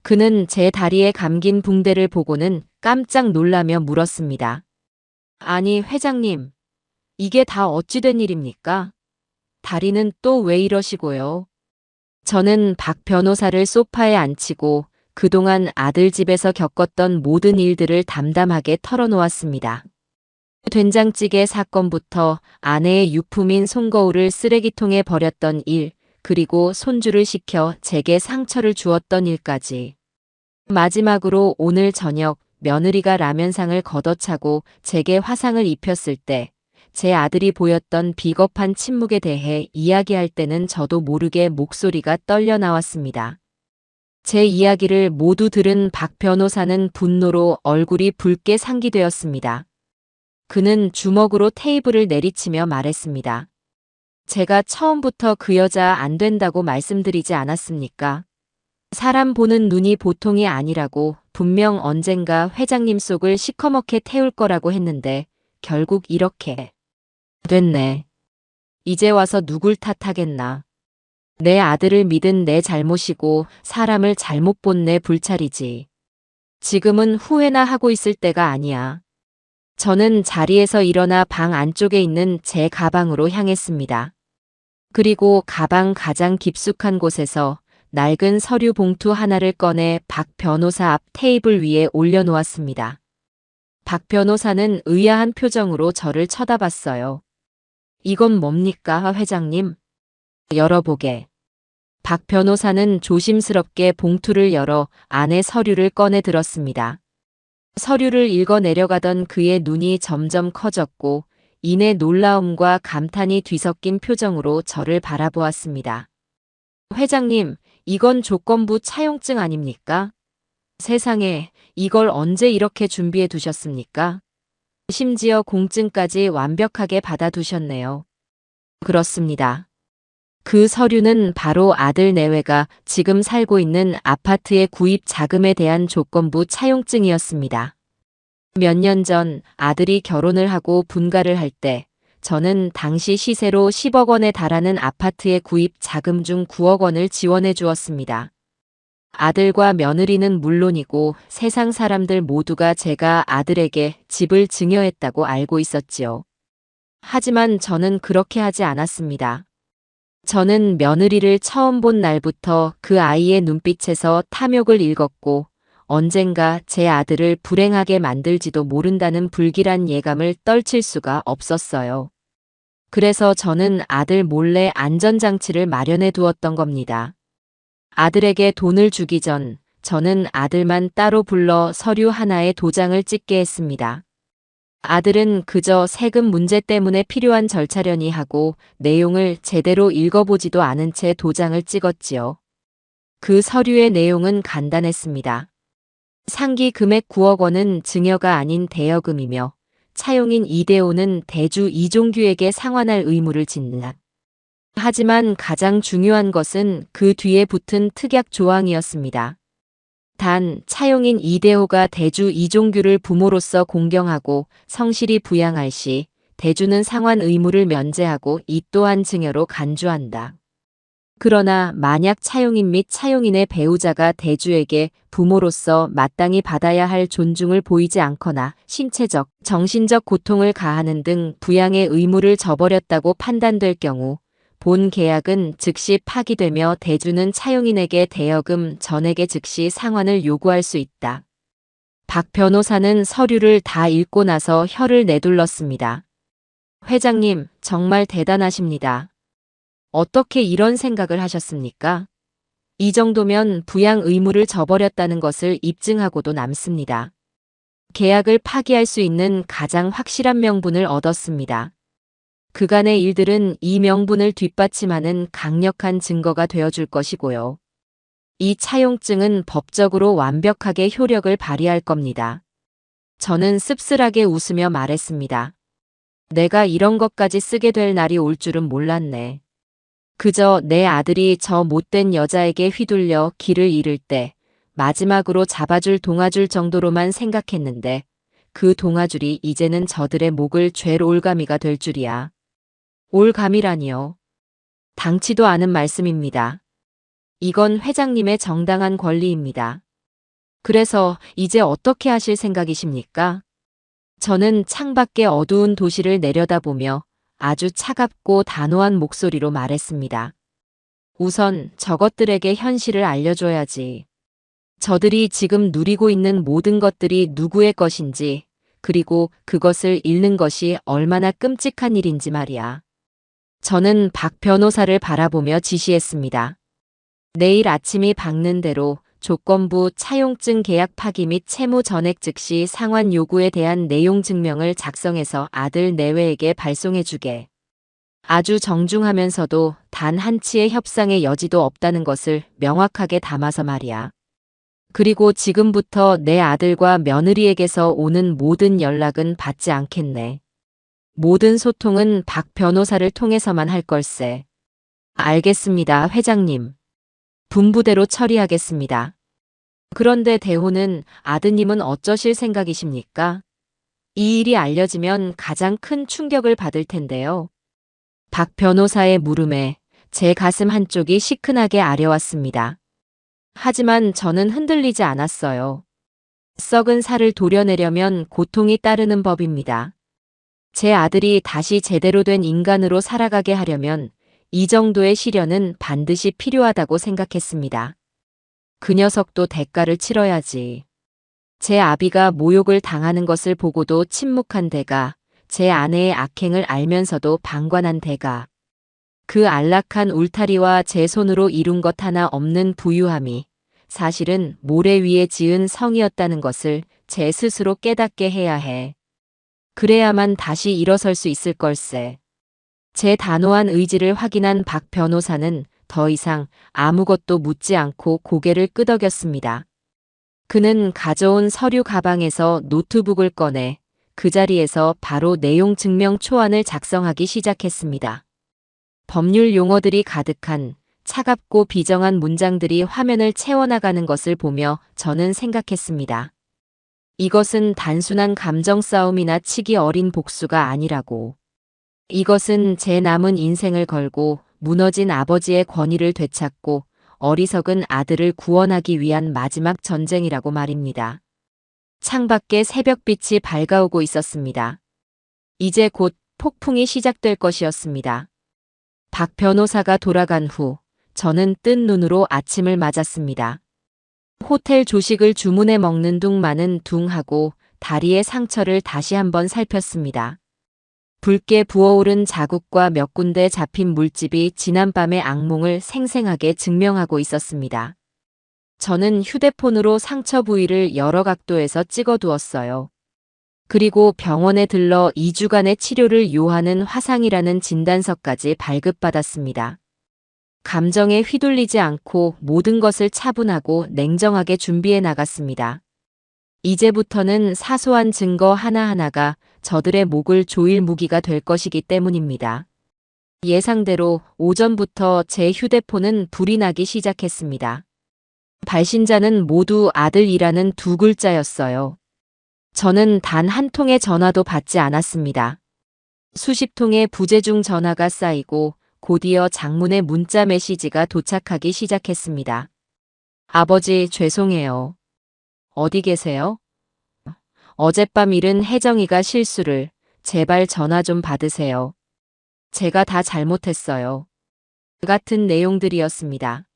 그는 제 다리에 감긴 붕대를 보고는 깜짝 놀라며 물었습니다. 아니 회장님, 이게 다 어찌 된 일입니까? 다리는 또 왜 이러시고요? 저는 박 변호사를 소파에 앉히고 그동안 아들 집에서 겪었던 모든 일들을 담담하게 털어놓았습니다. 된장찌개 사건부터 아내의 유품인 손거울을 쓰레기통에 버렸던 일, 그리고 손주를 시켜 제게 상처를 주었던 일까지. 마지막으로 오늘 저녁 며느리가 라면상을 걷어차고 제게 화상을 입혔을 때 제 아들이 보였던 비겁한 침묵에 대해 이야기할 때는 저도 모르게 목소리가 떨려 나왔습니다. 제 이야기를 모두 들은 박 변호사는 분노로 얼굴이 붉게 상기되었습니다. 그는 주먹으로 테이블을 내리치며 말했습니다. 제가 처음부터 그 여자 안 된다고 말씀드리지 않았습니까? 사람 보는 눈이 보통이 아니라고 분명 언젠가 회장님 속을 시커멓게 태울 거라고 했는데 결국 이렇게 됐네. 이제 와서 누굴 탓하겠나. 내 아들을 믿은 내 잘못이고 사람을 잘못 본 내 불찰이지. 지금은 후회나 하고 있을 때가 아니야. 저는 자리에서 일어나 방 안쪽에 있는 제 가방으로 향했습니다. 그리고 가방 가장 깊숙한 곳에서 낡은 서류 봉투 하나를 꺼내 박 변호사 앞 테이블 위에 올려놓았습니다. 박 변호사는 의아한 표정으로 저를 쳐다봤어요. 이건 뭡니까, 회장님? 열어보게. 박 변호사는 조심스럽게 봉투를 열어 안에 서류를 꺼내 들었습니다. 서류를 읽어 내려가던 그의 눈이 점점 커졌고 이내 놀라움과 감탄이 뒤섞인 표정으로 저를 바라보았습니다. 회장님, 이건 조건부 차용증 아닙니까? 세상에, 이걸 언제 이렇게 준비해 두셨습니까? 심지어 공증까지 완벽하게 받아두셨네요. 그렇습니다. 그 서류는 바로 아들 내외가 지금 살고 있는 아파트의 구입 자금에 대한 조건부 차용증이었습니다. 몇 년 전 아들이 결혼을 하고 분가를 할 때 저는 당시 시세로 10억 원에 달하는 아파트의 구입 자금 중 9억 원을 지원해 주었습니다. 아들과 며느리는 물론이고 세상 사람들 모두가 제가 아들에게 집을 증여했다고 알고 있었지요. 하지만 저는 그렇게 하지 않았습니다. 저는 며느리를 처음 본 날부터 그 아이의 눈빛에서 탐욕을 읽었고 언젠가 제 아들을 불행하게 만들지도 모른다는 불길한 예감을 떨칠 수가 없었어요. 그래서 저는 아들 몰래 안전장치를 마련해 두었던 겁니다. 아들에게 돈을 주기 전 저는 아들만 따로 불러 서류 하나에 도장을 찍게 했습니다. 아들은 그저 세금 문제 때문에 필요한 절차려니 하고 내용을 제대로 읽어보지도 않은 채 도장을 찍었지요. 그 서류의 내용은 간단했습니다. 상기 금액 9억 원은 증여가 아닌 대여금이며 차용인 이대호는 대주 이종규에게 상환할 의무를 짓는다. 하지만 가장 중요한 것은 그 뒤에 붙은 특약 조항이었습니다. 단, 차용인 이대호가 대주 이종규를 부모로서 공경하고 성실히 부양할 시 대주는 상환 의무를 면제하고 이 또한 증여로 간주한다. 그러나 만약 차용인 및 차용인의 배우자가 대주에게 부모로서 마땅히 받아야 할 존중을 보이지 않거나 신체적, 정신적 고통을 가하는 등 부양의 의무를 저버렸다고 판단될 경우 본 계약은 즉시 파기되며 대주는 차용인에게 대여금 전액의 즉시 상환을 요구할 수 있다. 박 변호사는 서류를 다 읽고 나서 혀를 내둘렀습니다. 회장님, 정말 대단하십니다. 어떻게 이런 생각을 하셨습니까? 이 정도면 부양 의무를 저버렸다는 것을 입증하고도 남습니다. 계약을 파기할 수 있는 가장 확실한 명분을 얻었습니다. 그간의 일들은 이 명분을 뒷받침하는 강력한 증거가 되어줄 것이고요. 이 차용증은 법적으로 완벽하게 효력을 발휘할 겁니다. 저는 씁쓸하게 웃으며 말했습니다. 내가 이런 것까지 쓰게 될 날이 올 줄은 몰랐네. 그저 내 아들이 저 못된 여자에게 휘둘려 길을 잃을 때 마지막으로 잡아줄 동아줄 정도로만 생각했는데 그 동아줄이 이제는 저들의 목을 쥘 올가미가 될 줄이야. 올가미라니요. 당치도 않은 말씀입니다. 이건 회장님의 정당한 권리입니다. 그래서 이제 어떻게 하실 생각이십니까? 저는 창밖의 어두운 도시를 내려다보며 아주 차갑고 단호한 목소리로 말했습니다. 우선 저것들에게 현실을 알려줘야지. 저들이 지금 누리고 있는 모든 것들이 누구의 것인지, 그리고 그것을 잃는 것이 얼마나 끔찍한 일인지 말이야. 저는 박 변호사를 바라보며 지시했습니다. 내일 아침이 밝는 대로 조건부 차용증 계약 파기 및 채무 전액 즉시 상환 요구에 대한 내용 증명을 작성해서 아들 내외에게 발송해주게. 아주 정중하면서도 단 한치의 협상의 여지도 없다는 것을 명확하게 담아서 말이야. 그리고 지금부터 내 아들과 며느리에게서 오는 모든 연락은 받지 않겠네. 모든 소통은 박 변호사를 통해서만 할 걸세. 알겠습니다, 회장님. 분부대로 처리하겠습니다. 그런데 대호는 아드님은 어쩌실 생각이십니까? 이 일이 알려지면 가장 큰 충격을 받을 텐데요. 박 변호사의 물음에 제 가슴 한쪽이 시큰하게 아려왔습니다. 하지만 저는 흔들리지 않았어요. 썩은 살을 도려내려면 고통이 따르는 법입니다. 제 아들이 다시 제대로 된 인간으로 살아가게 하려면 이 정도의 시련은 반드시 필요하다고 생각했습니다. 그 녀석도 대가를 치러야지. 제 아비가 모욕을 당하는 것을 보고도 침묵한 대가, 제 아내의 악행을 알면서도 방관한 대가, 그 안락한 울타리와 제 손으로 이룬 것 하나 없는 부유함이 사실은 모래 위에 지은 성이었다는 것을 제 스스로 깨닫게 해야 해. 그래야만 다시 일어설 수 있을 걸세. 제 단호한 의지를 확인한 박 변호사는 더 이상 아무것도 묻지 않고 고개를 끄덕였습니다. 그는 가져온 서류 가방에서 노트북을 꺼내 그 자리에서 바로 내용 증명 초안을 작성하기 시작했습니다. 법률 용어들이 가득한 차갑고 비정한 문장들이 화면을 채워나가는 것을 보며 저는 생각했습니다. 이것은 단순한 감정 싸움이나 치기 어린 복수가 아니라고. 이것은 제 남은 인생을 걸고 무너진 아버지의 권위를 되찾고 어리석은 아들을 구원하기 위한 마지막 전쟁이라고 말입니다. 창밖에 새벽빛이 밝아오고 있었습니다. 이제 곧 폭풍이 시작될 것이었습니다. 박 변호사가 돌아간 후 저는 뜬 눈으로 아침을 맞았습니다. 호텔 조식을 주문해 먹는 둥마는 둥하고 다리의 상처를 다시 한번 살폈습니다. 붉게 부어오른 자국과 몇 군데 잡힌 물집이 지난밤의 악몽을 생생하게 증명하고 있었습니다. 저는 휴대폰으로 상처 부위를 여러 각도에서 찍어두었어요. 그리고 병원에 들러 2주간의 치료를 요하는 화상이라는 진단서까지 발급받았습니다. 감정에 휘둘리지 않고 모든 것을 차분하고 냉정하게 준비해 나갔습니다. 이제부터는 사소한 증거 하나하나가 저들의 목을 조일 무기가 될 것이기 때문입니다. 예상대로 오전부터 제 휴대폰은 불이 나기 시작했습니다. 발신자는 모두 아들이라는 두 글자였어요. 저는 단 한 통의 전화도 받지 않았습니다. 수십 통의 부재중 전화가 쌓이고 곧이어 장문의 문자 메시지가 도착하기 시작했습니다. 아버지, 죄송해요. 어디 계세요? 어젯밤 일은 혜정이가 실수를. 제발 전화 좀 받으세요. 제가 다 잘못했어요. 같은 내용들이었습니다.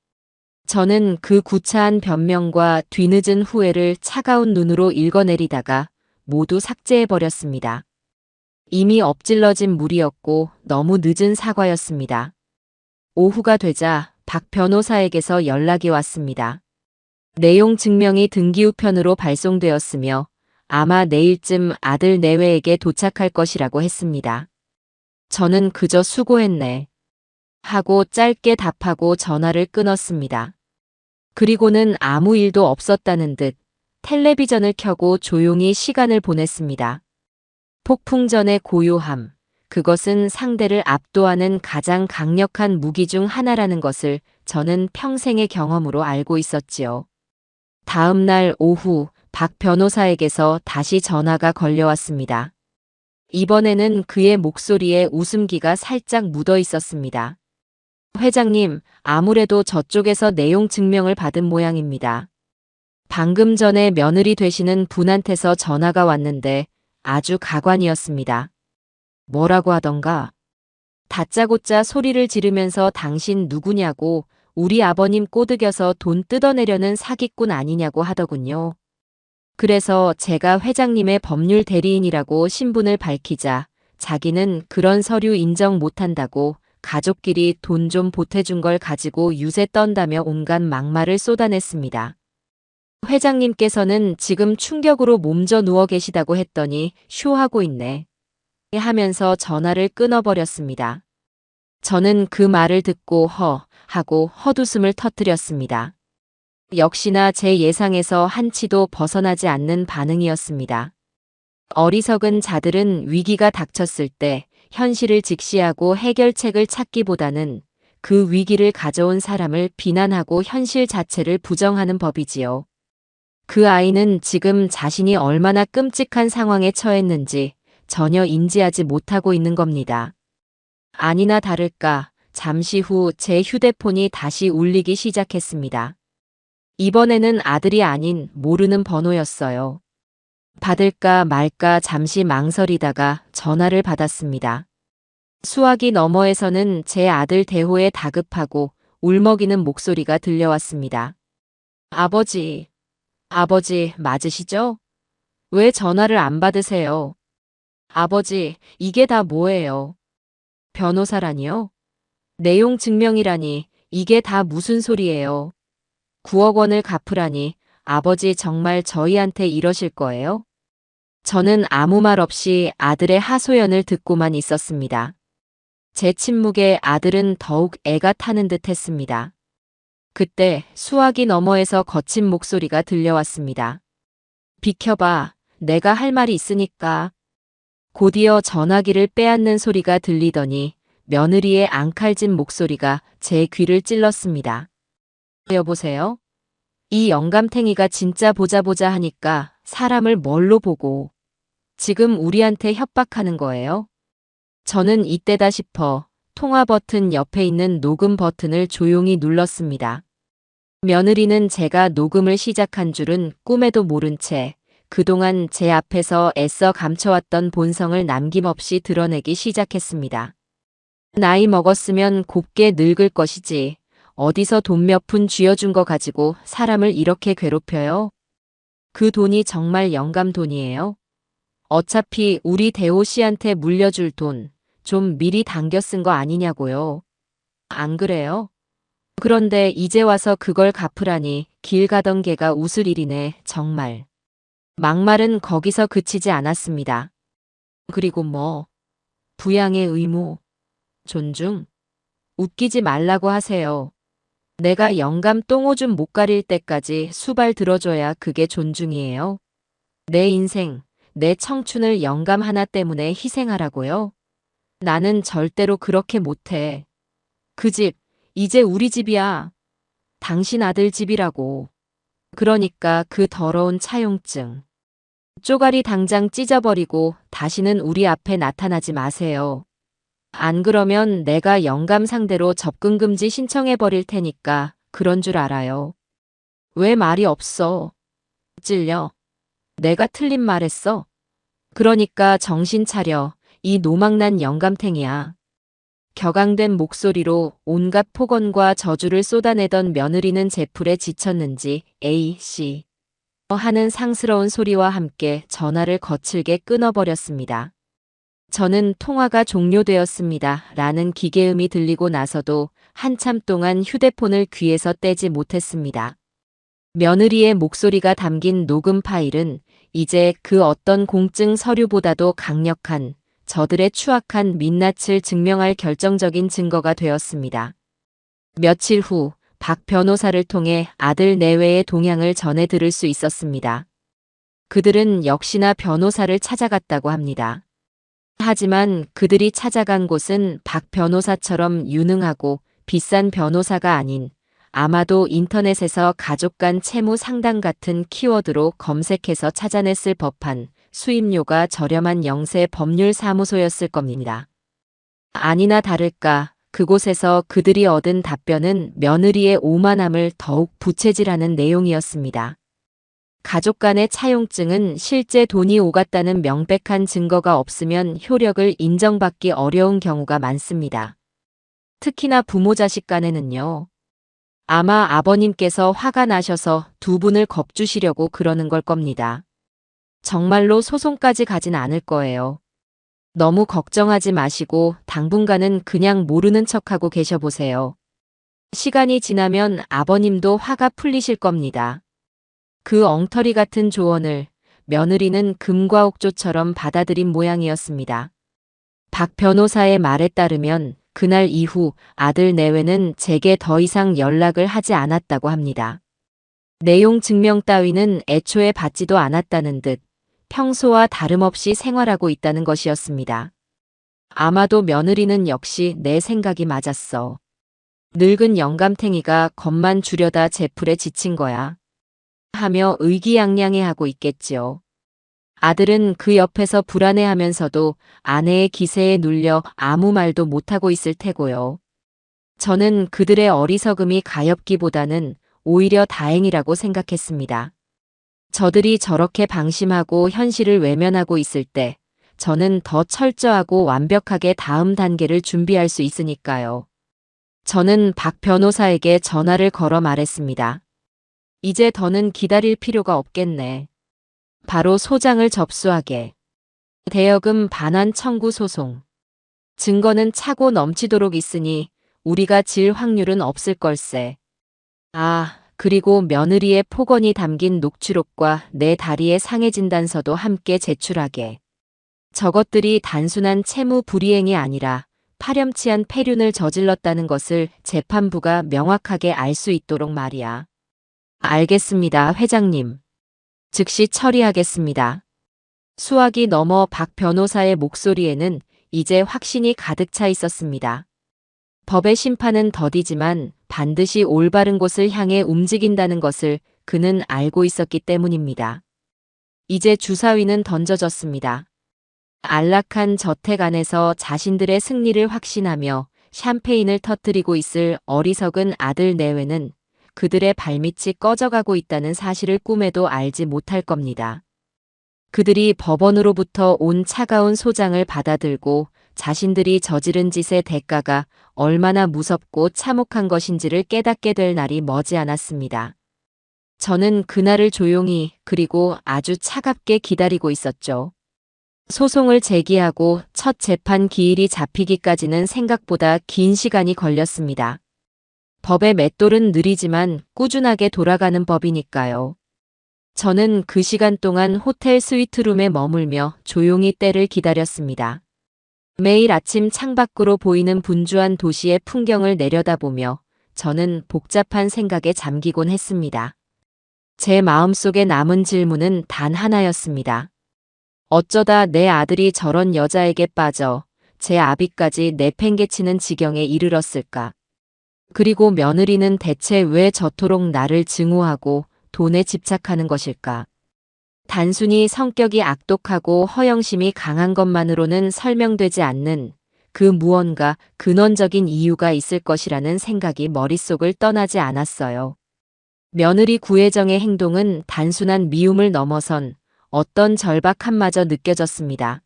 저는 그 구차한 변명과 뒤늦은 후회를 차가운 눈으로 읽어내리다가 모두 삭제해버렸습니다. 이미 엎질러진 물이었고 너무 늦은 사과였습니다. 오후가 되자 박 변호사에게서 연락이 왔습니다. 내용 증명이 등기우편으로 발송되었으며 아마 내일쯤 아들 내외에게 도착할 것이라고 했습니다. 저는 그저 수고했네 하고 짧게 답하고 전화를 끊었습니다. 그리고는 아무 일도 없었다는 듯 텔레비전을 켜고 조용히 시간을 보냈습니다. 폭풍 전의 고요함, 그것은 상대를 압도하는 가장 강력한 무기 중 하나라는 것을 저는 평생의 경험으로 알고 있었지요. 다음 날 오후 박 변호사에게서 다시 전화가 걸려왔습니다. 이번에는 그의 목소리에 웃음기가 살짝 묻어 있었습니다. 회장님, 아무래도 저쪽에서 내용 증명을 받은 모양입니다. 방금 전에 며느리 되시는 분한테서 전화가 왔는데 아주 가관이었습니다. 뭐라고 하던가? 다짜고짜 소리를 지르면서 당신 누구냐고 우리 아버님 꼬드겨서 돈 뜯어내려는 사기꾼 아니냐고 하더군요. 그래서 제가 회장님의 법률 대리인이라고 신분을 밝히자 자기는 그런 서류 인정 못한다고 가족끼리 돈 좀 보태준 걸 가지고 유세 떤다며 온갖 막말을 쏟아냈습니다. 회장님께서는 지금 충격으로 몸져 누워 계시다고 했더니 쇼하고 있네 하면서 전화를 끊어버렸습니다. 저는 그 말을 듣고 하고 헛웃음을 터뜨렸습니다. 역시나 제 예상에서 한치도 벗어나지 않는 반응이었습니다. 어리석은 자들은 위기가 닥쳤을 때 현실을 직시하고 해결책을 찾기보다는 그 위기를 가져온 사람을 비난하고 현실 자체를 부정하는 법이지요. 그 아이는 지금 자신이 얼마나 끔찍한 상황에 처했는지 전혀 인지하지 못하고 있는 겁니다. 아니나 다를까 잠시 후 제 휴대폰이 다시 울리기 시작했습니다. 이번에는 아들이 아닌 모르는 번호였어요. 받을까 말까 잠시 망설이다가 전화를 받았습니다. 수화기 너머에서는 제 아들 대호의 다급하고 울먹이는 목소리가 들려왔습니다. 아버지, 아버지 맞으시죠? 왜 전화를 안 받으세요? 아버지, 이게 다 뭐예요? 변호사라니요? 내용 증명이라니 이게 다 무슨 소리예요? 9억 원을 갚으라니 아버지 정말 저희한테 이러실 거예요? 저는 아무 말 없이 아들의 하소연을 듣고만 있었습니다. 제 침묵에 아들은 더욱 애가 타는 듯 했습니다. 그때 수화기 너머에서 거친 목소리가 들려왔습니다. 비켜봐, 내가 할 말이 있으니까. 곧이어 전화기를 빼앗는 소리가 들리더니 며느리의 앙칼진 목소리가 제 귀를 찔렀습니다. 여보세요? 이 영감탱이가 진짜 보자 보자 하니까 사람을 뭘로 보고 지금 우리한테 협박하는 거예요? 저는 이때다 싶어 통화 버튼 옆에 있는 녹음 버튼을 조용히 눌렀습니다. 며느리는 제가 녹음을 시작한 줄은 꿈에도 모른 채 그동안 제 앞에서 애써 감춰왔던 본성을 남김없이 드러내기 시작했습니다. 나이 먹었으면 곱게 늙을 것이지 어디서 돈 몇 푼 쥐어준 거 가지고 사람을 이렇게 괴롭혀요? 그 돈이 정말 영감 돈이에요? 어차피 우리 대호 씨한테 물려줄 돈 좀 미리 당겨 쓴 거 아니냐고요. 안 그래요? 그런데 이제 와서 그걸 갚으라니 길 가던 개가 웃을 일이네, 정말. 막말은 거기서 그치지 않았습니다. 그리고 뭐, 부양의 의무, 존중, 웃기지 말라고 하세요. 내가 영감 똥오줌 못 가릴 때까지 수발 들어줘야 그게 존중이에요. 내 인생, 내 청춘을 영감 하나 때문에 희생하라고요? 나는 절대로 그렇게 못해. 그 집, 이제 우리 집이야. 당신 아들 집이라고. 그러니까 그 더러운 차용증. 쪼가리 당장 찢어버리고 다시는 우리 앞에 나타나지 마세요. 안 그러면 내가 영감 상대로 접근금지 신청해버릴 테니까 그런 줄 알아요. 왜 말이 없어? 찔려. 내가 틀린 말 했어? 그러니까 정신 차려. 이 노망난 영감탱이야. 격앙된 목소리로 온갖 폭언과 저주를 쏟아내던 며느리는 제풀에 지쳤는지 A씨 하는 상스러운 소리와 함께 전화를 거칠게 끊어버렸습니다. 저는 통화가 종료되었습니다. 라는 기계음이 들리고 나서도 한참 동안 휴대폰을 귀에서 떼지 못했습니다. 며느리의 목소리가 담긴 녹음 파일은 이제 그 어떤 공증 서류보다도 강력한 저들의 추악한 민낯을 증명할 결정적인 증거가 되었습니다. 며칠 후 박 변호사를 통해 아들 내외의 동향을 전해 들을 수 있었습니다. 그들은 역시나 변호사를 찾아갔다고 합니다. 하지만 그들이 찾아간 곳은 박 변호사처럼 유능하고 비싼 변호사가 아닌 아마도 인터넷에서 가족 간 채무 상담 같은 키워드로 검색해서 찾아냈을 법한 수임료가 저렴한 영세 법률 사무소였을 겁니다. 아니나 다를까 그곳에서 그들이 얻은 답변은 며느리의 오만함을 더욱 부채질하는 내용이었습니다. 가족 간의 차용증은 실제 돈이 오갔다는 명백한 증거가 없으면 효력을 인정받기 어려운 경우가 많습니다. 특히나 부모 자식 간에는요. 아마 아버님께서 화가 나셔서 두 분을 겁주시려고 그러는 걸 겁니다. 정말로 소송까지 가진 않을 거예요. 너무 걱정하지 마시고 당분간은 그냥 모르는 척하고 계셔보세요. 시간이 지나면 아버님도 화가 풀리실 겁니다. 그 엉터리 같은 조언을 며느리는 금과 옥조처럼 받아들인 모양이었습니다. 박 변호사의 말에 따르면 그날 이후 아들 내외는 제게 더 이상 연락을 하지 않았다고 합니다. 내용 증명 따위는 애초에 받지도 않았다는 듯 평소와 다름없이 생활하고 있다는 것이었습니다. 아마도 며느리는 역시 내 생각이 맞았어. 늙은 영감탱이가 겁만 주려다 제풀에 지친 거야. 하며 의기양양해하고 있겠지요. 아들은 그 옆에서 불안해하면서도 아내의 기세에 눌려 아무 말도 못하고 있을 테고요. 저는 그들의 어리석음이 가엾기보다는 오히려 다행이라고 생각했습니다. 저들이 저렇게 방심하고 현실을 외면하고 있을 때 저는 더 철저하고 완벽하게 다음 단계를 준비할 수 있으니까요. 저는 박 변호사에게 전화를 걸어 말했습니다. 이제 더는 기다릴 필요가 없겠네. 바로 소장을 접수하게. 대여금 반환 청구 소송. 증거는 차고 넘치도록 있으니 우리가 질 확률은 없을 걸세. 아, 그리고 며느리의 폭언이 담긴 녹취록과 내 다리의 상해 진단서도 함께 제출하게. 저것들이 단순한 채무 불이행이 아니라 파렴치한 폐륜을 저질렀다는 것을 재판부가 명확하게 알 수 있도록 말이야. 알겠습니다, 회장님. 즉시 처리하겠습니다. 수학이 넘어 박 변호사의 목소리에는 이제 확신이 가득 차 있었습니다. 법의 심판은 더디지만 반드시 올바른 곳을 향해 움직인다는 것을 그는 알고 있었기 때문입니다. 이제 주사위는 던져졌습니다. 안락한 저택 안에서 자신들의 승리를 확신하며 샴페인을 터뜨리고 있을 어리석은 아들 내외는 그들의 발밑이 꺼져가고 있다는 사실을 꿈에도 알지 못할 겁니다. 그들이 법원으로부터 온 차가운 소장을 받아들고 자신들이 저지른 짓의 대가가 얼마나 무섭고 참혹한 것인지를 깨닫게 될 날이 머지않았습니다. 저는 그날을 조용히 그리고 아주 차갑게 기다리고 있었죠. 소송을 제기하고 첫 재판 기일이 잡히기까지는 생각보다 긴 시간이 걸렸습니다. 법의 맷돌은 느리지만 꾸준하게 돌아가는 법이니까요. 저는 그 시간 동안 호텔 스위트룸에 머물며 조용히 때를 기다렸습니다. 매일 아침 창밖으로 보이는 분주한 도시의 풍경을 내려다보며 저는 복잡한 생각에 잠기곤 했습니다. 제 마음속에 남은 질문은 단 하나였습니다. 어쩌다 내 아들이 저런 여자에게 빠져 제 아비까지 내팽개치는 지경에 이르렀을까? 그리고 며느리는 대체 왜 저토록 나를 증오하고 돈에 집착하는 것일까? 단순히 성격이 악독하고 허영심이 강한 것만으로는 설명되지 않는 그 무언가 근원적인 이유가 있을 것이라는 생각이 머릿속을 떠나지 않았어요. 며느리 구혜정의 행동은 단순한 미움을 넘어선 어떤 절박함마저 느껴졌습니다.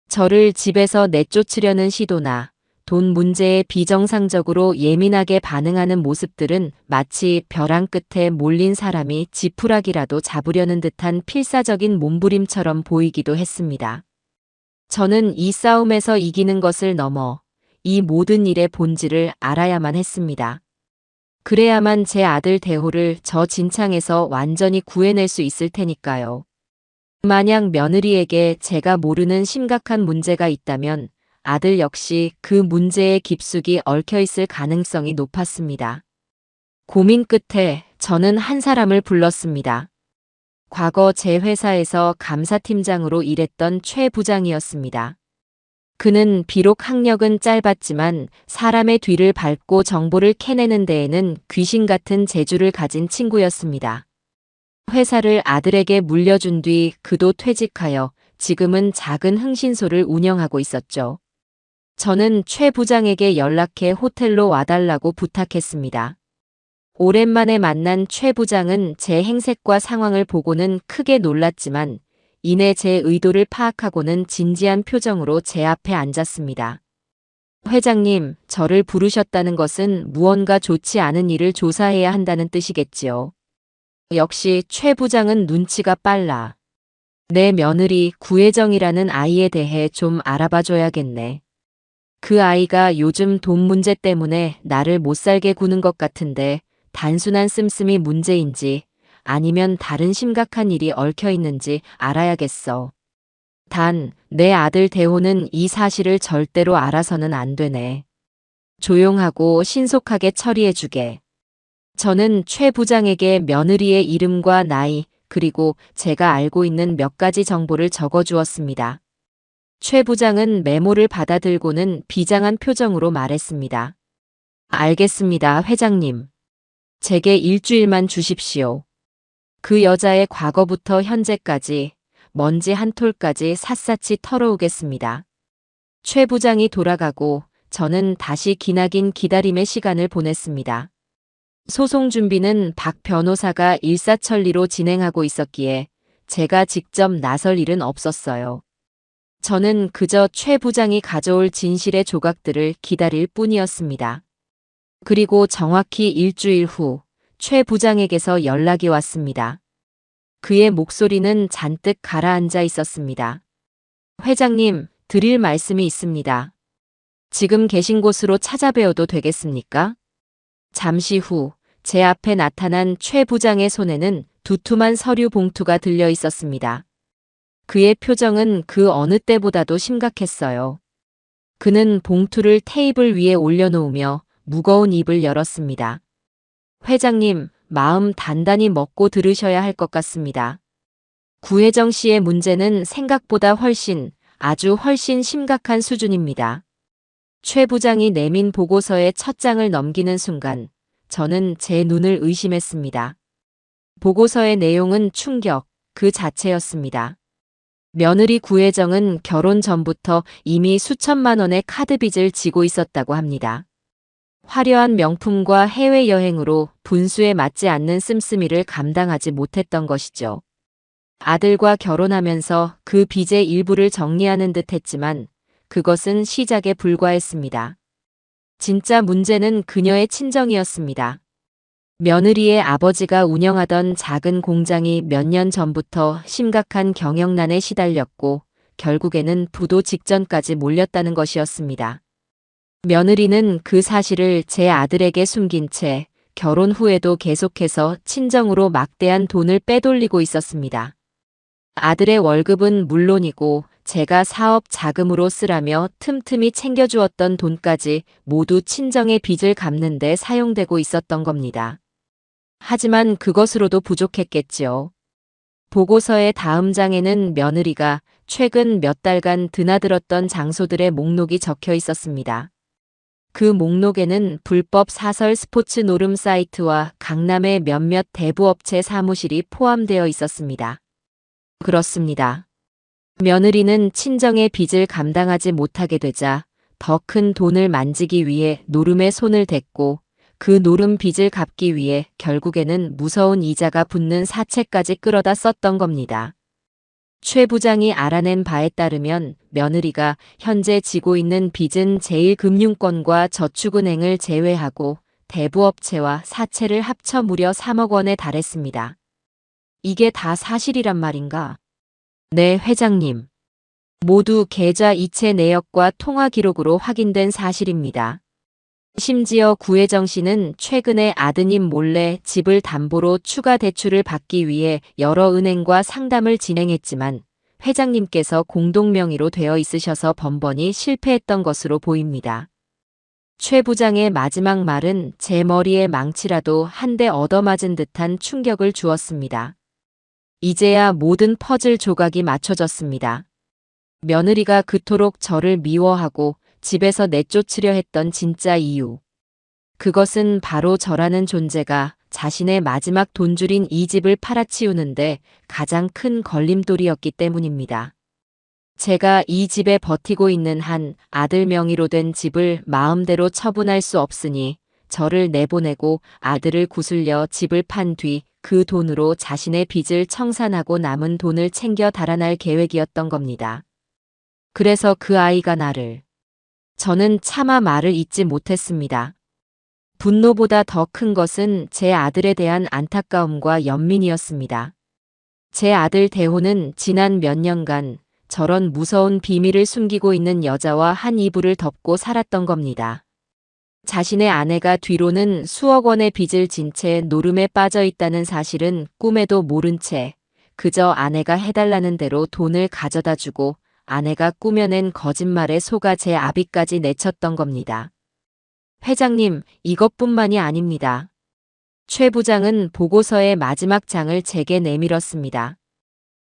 저를 집에서 내쫓으려는 시도나 돈 문제에 비정상적으로 예민하게 반응하는 모습들은 마치 벼랑 끝에 몰린 사람이 지푸라기라도 잡으려는 듯한 필사적인 몸부림처럼 보이기도 했습니다. 저는 이 싸움에서 이기는 것을 넘어 이 모든 일의 본질을 알아야만 했습니다. 그래야만 제 아들 대호를 저 진창에서 완전히 구해낼 수 있을 테니까요. 만약 며느리에게 제가 모르는 심각한 문제가 있다면 아들 역시 그 문제에 깊숙이 얽혀 있을 가능성이 높았습니다. 고민 끝에 저는 한 사람을 불렀습니다. 과거 제 회사에서 감사팀장으로 일했던 최 부장이었습니다. 그는 비록 학력은 짧았지만 사람의 뒤를 밟고 정보를 캐내는 데에는 귀신 같은 재주를 가진 친구였습니다. 회사를 아들에게 물려준 뒤 그도 퇴직하여 지금은 작은 흥신소를 운영하고 있었죠. 저는 최 부장에게 연락해 호텔로 와달라고 부탁했습니다. 오랜만에 만난 최 부장은 제 행색과 상황을 보고는 크게 놀랐지만 이내 제 의도를 파악하고는 진지한 표정으로 제 앞에 앉았습니다. 회장님, 저를 부르셨다는 것은 무언가 좋지 않은 일을 조사해야 한다는 뜻이겠지요. 역시 최 부장은 눈치가 빨라. 내 며느리 구혜정이라는 아이에 대해 좀 알아봐줘야겠네. 그 아이가 요즘 돈 문제 때문에 나를 못살게 구는 것 같은데 단순한 씀씀이 문제인지 아니면 다른 심각한 일이 얽혀 있는지 알아야겠어. 단, 내 아들 대호는 이 사실을 절대로 알아서는 안 되네. 조용하고 신속하게 처리해주게. 저는 최 부장에게 며느리의 이름과 나이, 그리고 제가 알고 있는 몇 가지 정보를 적어주었습니다. 최 부장은 메모를 받아들고는 비장한 표정으로 말했습니다. 알겠습니다, 회장님. 제게 일주일만 주십시오. 그 여자의 과거부터 현재까지 먼지 한 톨까지 샅샅이 털어오겠습니다. 최 부장이 돌아가고 저는 다시 기나긴 기다림의 시간을 보냈습니다. 소송 준비는 박 변호사가 일사천리로 진행하고 있었기에 제가 직접 나설 일은 없었어요. 저는 그저 최 부장이 가져올 진실의 조각들을 기다릴 뿐이었습니다. 그리고 정확히 일주일 후 최 부장에게서 연락이 왔습니다. 그의 목소리는 잔뜩 가라앉아 있었습니다. 회장님, 드릴 말씀이 있습니다. 지금 계신 곳으로 찾아뵈어도 되겠습니까? 잠시 후 제 앞에 나타난 최 부장의 손에는 두툼한 서류 봉투가 들려 있었습니다. 그의 표정은 그 어느 때보다도 심각했어요. 그는 봉투를 테이블 위에 올려놓으며 무거운 입을 열었습니다. 회장님, 마음 단단히 먹고 들으셔야 할 것 같습니다. 구혜정 씨의 문제는 생각보다 아주 훨씬 심각한 수준입니다. 최 부장이 내민 보고서의 첫 장을 넘기는 순간 저는 제 눈을 의심했습니다. 보고서의 내용은 충격 그 자체였습니다. 며느리 구혜정은 결혼 전부터 이미 수천만 원의 카드빚을 지고 있었다고 합니다. 화려한 명품과 해외여행으로 분수에 맞지 않는 씀씀이를 감당하지 못했던 것이죠. 아들과 결혼하면서 그 빚의 일부를 정리하는 듯 했지만 그것은 시작에 불과했습니다. 진짜 문제는 그녀의 친정이었습니다. 며느리의 아버지가 운영하던 작은 공장이 몇 년 전부터 심각한 경영난에 시달렸고 결국에는 부도 직전까지 몰렸다는 것이었습니다. 며느리는 그 사실을 제 아들에게 숨긴 채 결혼 후에도 계속해서 친정으로 막대한 돈을 빼돌리고 있었습니다. 아들의 월급은 물론이고 제가 사업 자금으로 쓰라며 틈틈이 챙겨주었던 돈까지 모두 친정의 빚을 갚는 데 사용되고 있었던 겁니다. 하지만 그것으로도 부족했겠지요. 보고서의 다음 장에는 며느리가 최근 몇 달간 드나들었던 장소들의 목록이 적혀 있었습니다. 그 목록에는 불법 사설 스포츠 노름 사이트와 강남의 몇몇 대부업체 사무실이 포함되어 있었습니다. 그렇습니다. 며느리는 친정의 빚을 감당하지 못하게 되자 더 큰 돈을 만지기 위해 노름에 손을 댔고 그 노름 빚을 갚기 위해 결국에는 무서운 이자가 붙는 사채까지 끌어다 썼던 겁니다. 최 부장이 알아낸 바에 따르면 며느리가 현재 지고 있는 빚은 제1금융권과 저축은행을 제외하고 대부업체와 사채를 합쳐 무려 3억 원에 달했습니다. 이게 다 사실이란 말인가? 네, 회장님. 모두 계좌 이체 내역과 통화 기록으로 확인된 사실입니다. 심지어 구혜정 씨는 최근에 아드님 몰래 집을 담보로 추가 대출을 받기 위해 여러 은행과 상담을 진행했지만 회장님께서 공동명의로 되어 있으셔서 번번이 실패했던 것으로 보입니다. 최 부장의 마지막 말은 제 머리에 망치라도 한 대 얻어맞은 듯한 충격을 주었습니다. 이제야 모든 퍼즐 조각이 맞춰졌습니다. 며느리가 그토록 저를 미워하고 집에서 내쫓으려 했던 진짜 이유. 그것은 바로 저라는 존재가 자신의 마지막 돈줄인 이 집을 팔아치우는데 가장 큰 걸림돌이었기 때문입니다. 제가 이 집에 버티고 있는 한 아들 명의로 된 집을 마음대로 처분할 수 없으니 저를 내보내고 아들을 구슬려 집을 판 뒤 그 돈으로 자신의 빚을 청산하고 남은 돈을 챙겨 달아날 계획이었던 겁니다. 그래서 그 아이가 저는 차마 말을 잇지 못했습니다. 분노보다 더 큰 것은 제 아들에 대한 안타까움과 연민이었습니다. 제 아들 대호는 지난 몇 년간 저런 무서운 비밀을 숨기고 있는 여자와 한 이불을 덮고 살았던 겁니다. 자신의 아내가 뒤로는 수억 원의 빚을 진 채 노름에 빠져 있다는 사실은 꿈에도 모른 채 그저 아내가 해달라는 대로 돈을 가져다 주고 아내가 꾸며낸 거짓말에 속아 제 아비까지 내쳤던 겁니다. 회장님, 이것뿐만이 아닙니다. 최 부장은 보고서의 마지막 장을 제게 내밀었습니다.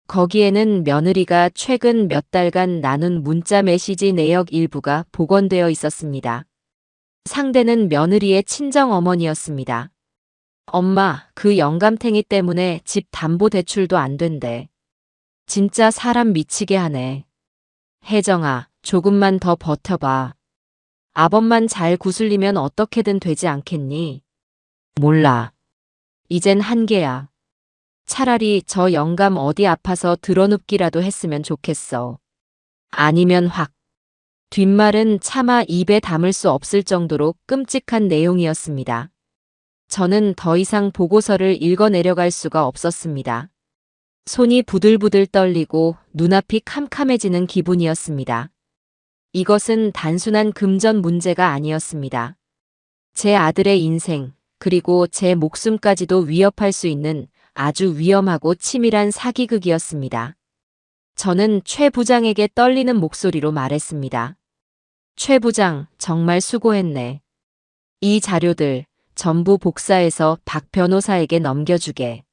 거기에는 며느리가 최근 몇 달간 나눈 문자 메시지 내역 일부가 복원되어 있었습니다. 상대는 며느리의 친정어머니였습니다. 엄마, 그 영감탱이 때문에 집 담보 대출도 안 된대. 진짜 사람 미치게 하네. 혜정아, 조금만 더 버텨봐. 아범만 잘 구슬리면 어떻게든 되지 않겠니? 몰라. 이젠 한계야. 차라리 저 영감 어디 아파서 드러눕기라도 했으면 좋겠어. 아니면 확. 뒷말은 차마 입에 담을 수 없을 정도로 끔찍한 내용이었습니다. 저는 더 이상 보고서를 읽어내려갈 수가 없었습니다. 손이 부들부들 떨리고 눈앞이 캄캄해지는 기분이었습니다. 이것은 단순한 금전 문제가 아니었습니다. 제 아들의 인생, 그리고 제 목숨까지도 위협할 수 있는 아주 위험하고 치밀한 사기극이었습니다. 저는 최 부장에게 떨리는 목소리로 말했습니다. 최 부장, 정말 수고했네. 이 자료들 전부 복사해서 박 변호사에게 넘겨주게.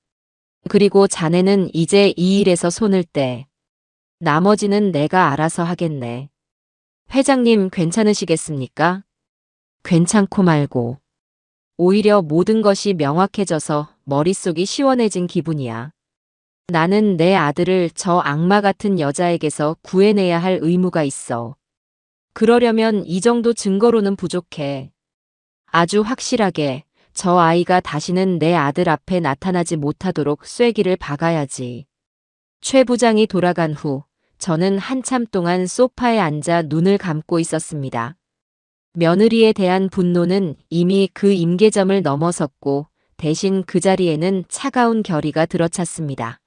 그리고 자네는 이제 이 일에서 손을 떼. 나머지는 내가 알아서 하겠네. 회장님 괜찮으시겠습니까? 괜찮고 말고. 오히려 모든 것이 명확해져서 머릿속이 시원해진 기분이야. 나는 내 아들을 저 악마 같은 여자에게서 구해내야 할 의무가 있어. 그러려면 이 정도 증거로는 부족해. 아주 확실하게 저 아이가 다시는 내 아들 앞에 나타나지 못하도록 쐐기를 박아야지. 최 부장이 돌아간 후 저는 한참 동안 소파에 앉아 눈을 감고 있었습니다. 며느리에 대한 분노는 이미 그 임계점을 넘어섰고 대신 그 자리에는 차가운 결의가 들어찼습니다.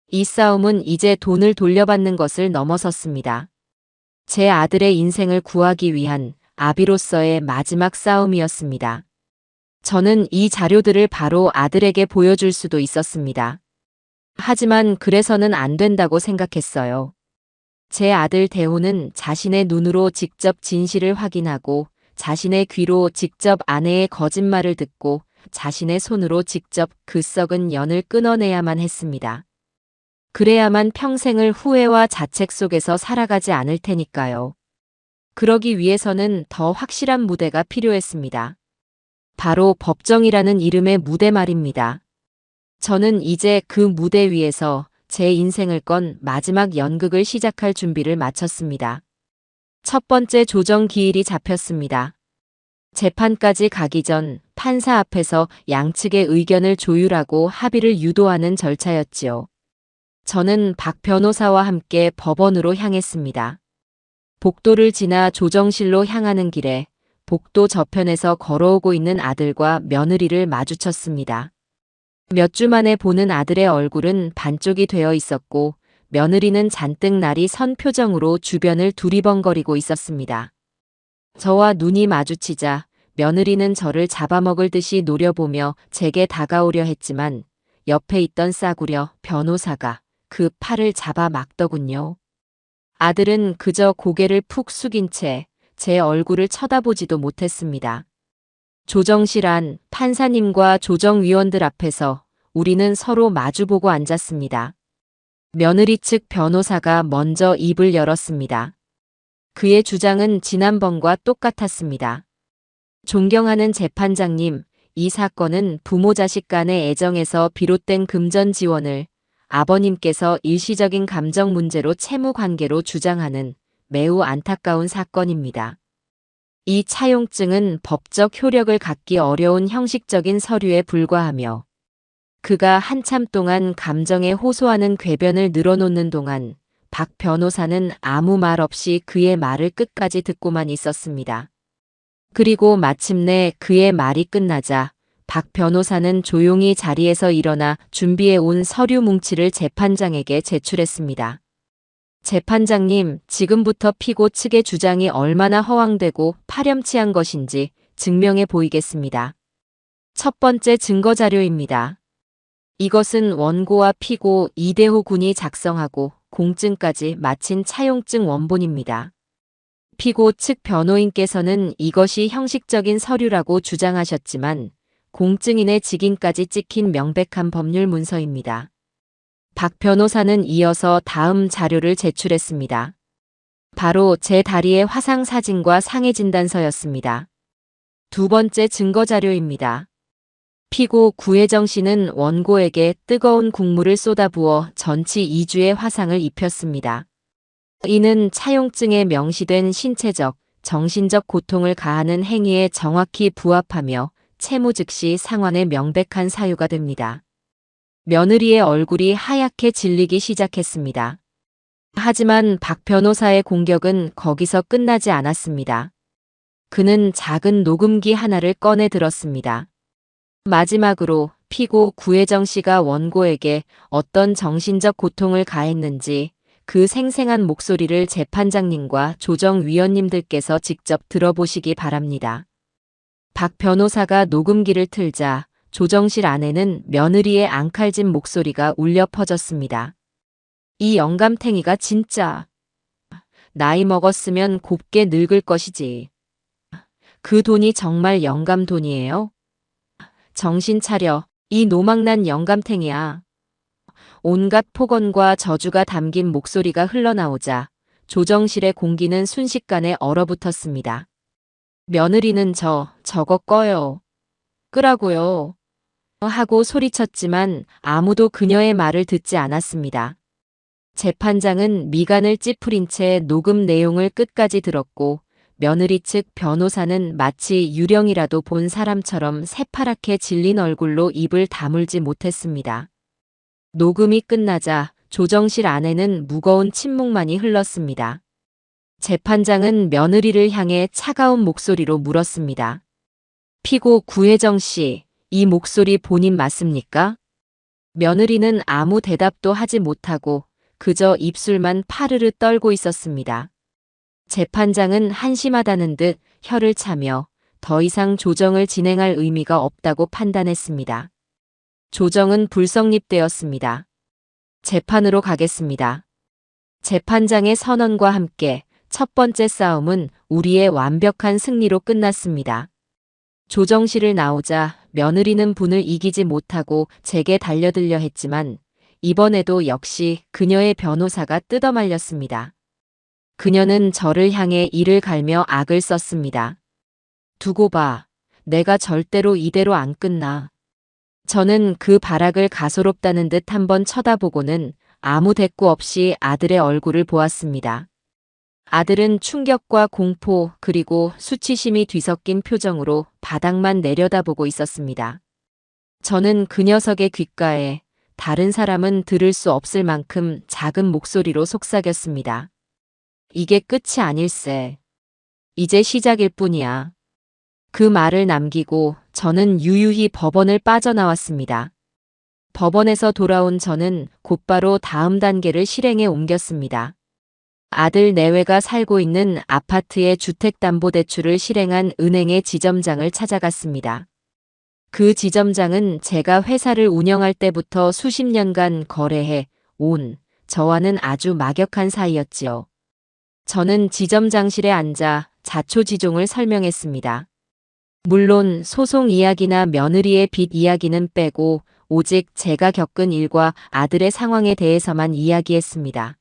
이 싸움은 이제 돈을 돌려받는 것을 넘어섰습니다. 제 아들의 인생을 구하기 위한 아비로서의 마지막 싸움이었습니다. 저는 이 자료들을 바로 아들에게 보여줄 수도 있었습니다. 하지만 그래서는 안 된다고 생각했어요. 제 아들 대호는 자신의 눈으로 직접 진실을 확인하고 자신의 귀로 직접 아내의 거짓말을 듣고 자신의 손으로 직접 그 썩은 연을 끊어내야만 했습니다. 그래야만 평생을 후회와 자책 속에서 살아가지 않을 테니까요. 그러기 위해서는 더 확실한 무대가 필요했습니다. 바로 법정이라는 이름의 무대 말입니다. 저는 이제 그 무대 위에서 제 인생을 건 마지막 연극을 시작할 준비를 마쳤습니다. 첫 번째 조정 기일이 잡혔습니다. 재판까지 가기 전 판사 앞에서 양측의 의견을 조율하고 합의를 유도하는 절차였지요. 저는 박 변호사와 함께 법원으로 향했습니다. 복도를 지나 조정실로 향하는 길에 복도 저편에서 걸어오고 있는 아들과 며느리를 마주쳤습니다. 몇 주 만에 보는 아들의 얼굴은 반쪽이 되어 있었고 며느리는 잔뜩 날이 선 표정으로 주변을 두리번거리고 있었습니다. 저와 눈이 마주치자 며느리는 저를 잡아먹을 듯이 노려보며 제게 다가오려 했지만 옆에 있던 싸구려 변호사가 그 팔을 잡아 막더군요. 아들은 그저 고개를 푹 숙인 채 제 얼굴을 쳐다보지도 못했습니다. 조정실 안 판사님과 조정위원들 앞에서 우리는 서로 마주보고 앉았습니다. 며느리 측 변호사가 먼저 입을 열었습니다. 그의 주장은 지난번과 똑같았습니다. 존경하는 재판장님, 이 사건은 부모 자식 간의 애정에서 비롯된 금전 지원을 아버님께서 일시적인 감정 문제로 채무 관계로 주장하는 매우 안타까운 사건입니다. 이 차용증은 법적 효력을 갖기 어려운 형식적인 서류에 불과하며 그가 한참 동안 감정에 호소하는 궤변을 늘어놓는 동안 박 변호사는 아무 말 없이 그의 말을 끝까지 듣고만 있었습니다. 그리고 마침내 그의 말이 끝나자 박 변호사는 조용히 자리에서 일어나 준비해 온 서류 뭉치를 재판장에게 제출했습니다. 재판장님, 지금부터 피고 측의 주장이 얼마나 허황되고 파렴치한 것인지 증명해 보이겠습니다. 첫 번째 증거 자료입니다. 이것은 원고와 피고 이대호 군이 작성하고 공증까지 마친 차용증 원본입니다. 피고 측 변호인께서는 이것이 형식적인 서류라고 주장하셨지만 공증인의 직인까지 찍힌 명백한 법률 문서입니다. 박 변호사는 이어서 다음 자료를 제출했습니다. 바로 제 다리의 화상 사진과 상해 진단서였습니다. 두 번째 증거 자료입니다. 피고 구혜정 씨는 원고에게 뜨거운 국물을 쏟아부어 전치 2주의 화상을 입혔습니다. 이는 차용증에 명시된 신체적, 정신적 고통을 가하는 행위에 정확히 부합하며 채무 즉시 상환의 명백한 사유가 됩니다. 며느리의 얼굴이 하얗게 질리기 시작했습니다. 하지만 박 변호사의 공격은 거기서 끝나지 않았습니다. 그는 작은 녹음기 하나를 꺼내 들었습니다. 마지막으로 피고 구혜정 씨가 원고에게 어떤 정신적 고통을 가했는지 그 생생한 목소리를 재판장님과 조정위원님들께서 직접 들어보시기 바랍니다. 박 변호사가 녹음기를 틀자 조정실 안에는 며느리의 앙칼진 목소리가 울려 퍼졌습니다. 이 영감탱이가 진짜 나이 먹었으면 곱게 늙을 것이지. 그 돈이 정말 영감 돈이에요? 정신 차려. 이 노망난 영감탱이야. 온갖 폭언과 저주가 담긴 목소리가 흘러나오자 조정실의 공기는 순식간에 얼어붙었습니다. 며느리는 저거 꺼요. 끄라고요. 하고 소리쳤지만 아무도 그녀의 말을 듣지 않았습니다. 재판장은 미간을 찌푸린 채 녹음 내용을 끝까지 들었고 며느리 측 변호사는 마치 유령이라도 본 사람처럼 새파랗게 질린 얼굴로 입을 다물지 못했습니다. 녹음이 끝나자 조정실 안에는 무거운 침묵만이 흘렀습니다. 재판장은 며느리를 향해 차가운 목소리로 물었습니다. 피고 구혜정 씨, 이 목소리 본인 맞습니까? 며느리는 아무 대답도 하지 못하고 그저 입술만 파르르 떨고 있었습니다. 재판장은 한심하다는 듯 혀를 차며 더 이상 조정을 진행할 의미가 없다고 판단했습니다. 조정은 불성립되었습니다. 재판으로 가겠습니다. 재판장의 선언과 함께 첫 번째 싸움은 우리의 완벽한 승리로 끝났습니다. 조정실을 나오자 며느리는 분을 이기지 못하고 제게 달려들려 했지만 이번에도 역시 그녀의 변호사가 뜯어말렸습니다. 그녀는 저를 향해 이를 갈며 악을 썼습니다. 두고 봐. 내가 절대로 이대로 안 끝나. 저는 그 발악을 가소롭다는 듯 한번 쳐다보고는 아무 대꾸 없이 아들의 얼굴을 보았습니다. 아들은 충격과 공포 그리고 수치심이 뒤섞인 표정으로 바닥만 내려다보고 있었습니다. 저는 그 녀석의 귓가에 다른 사람은 들을 수 없을 만큼 작은 목소리로 속삭였습니다. 이게 끝이 아닐세. 이제 시작일 뿐이야. 그 말을 남기고 저는 유유히 법원을 빠져나왔습니다. 법원에서 돌아온 저는 곧바로 다음 단계를 실행에 옮겼습니다. 아들 내외가 살고 있는 아파트의 주택담보대출을 실행한 은행의 지점장을 찾아갔습니다. 그 지점장은 제가 회사를 운영할 때부터 수십 년간 거래해 온 저와는 아주 막역한 사이였지요. 저는 지점장실에 앉아 자초지종을 설명했습니다. 물론 소송 이야기나 며느리의 빚 이야기는 빼고 오직 제가 겪은 일과 아들의 상황에 대해서만 이야기했습니다.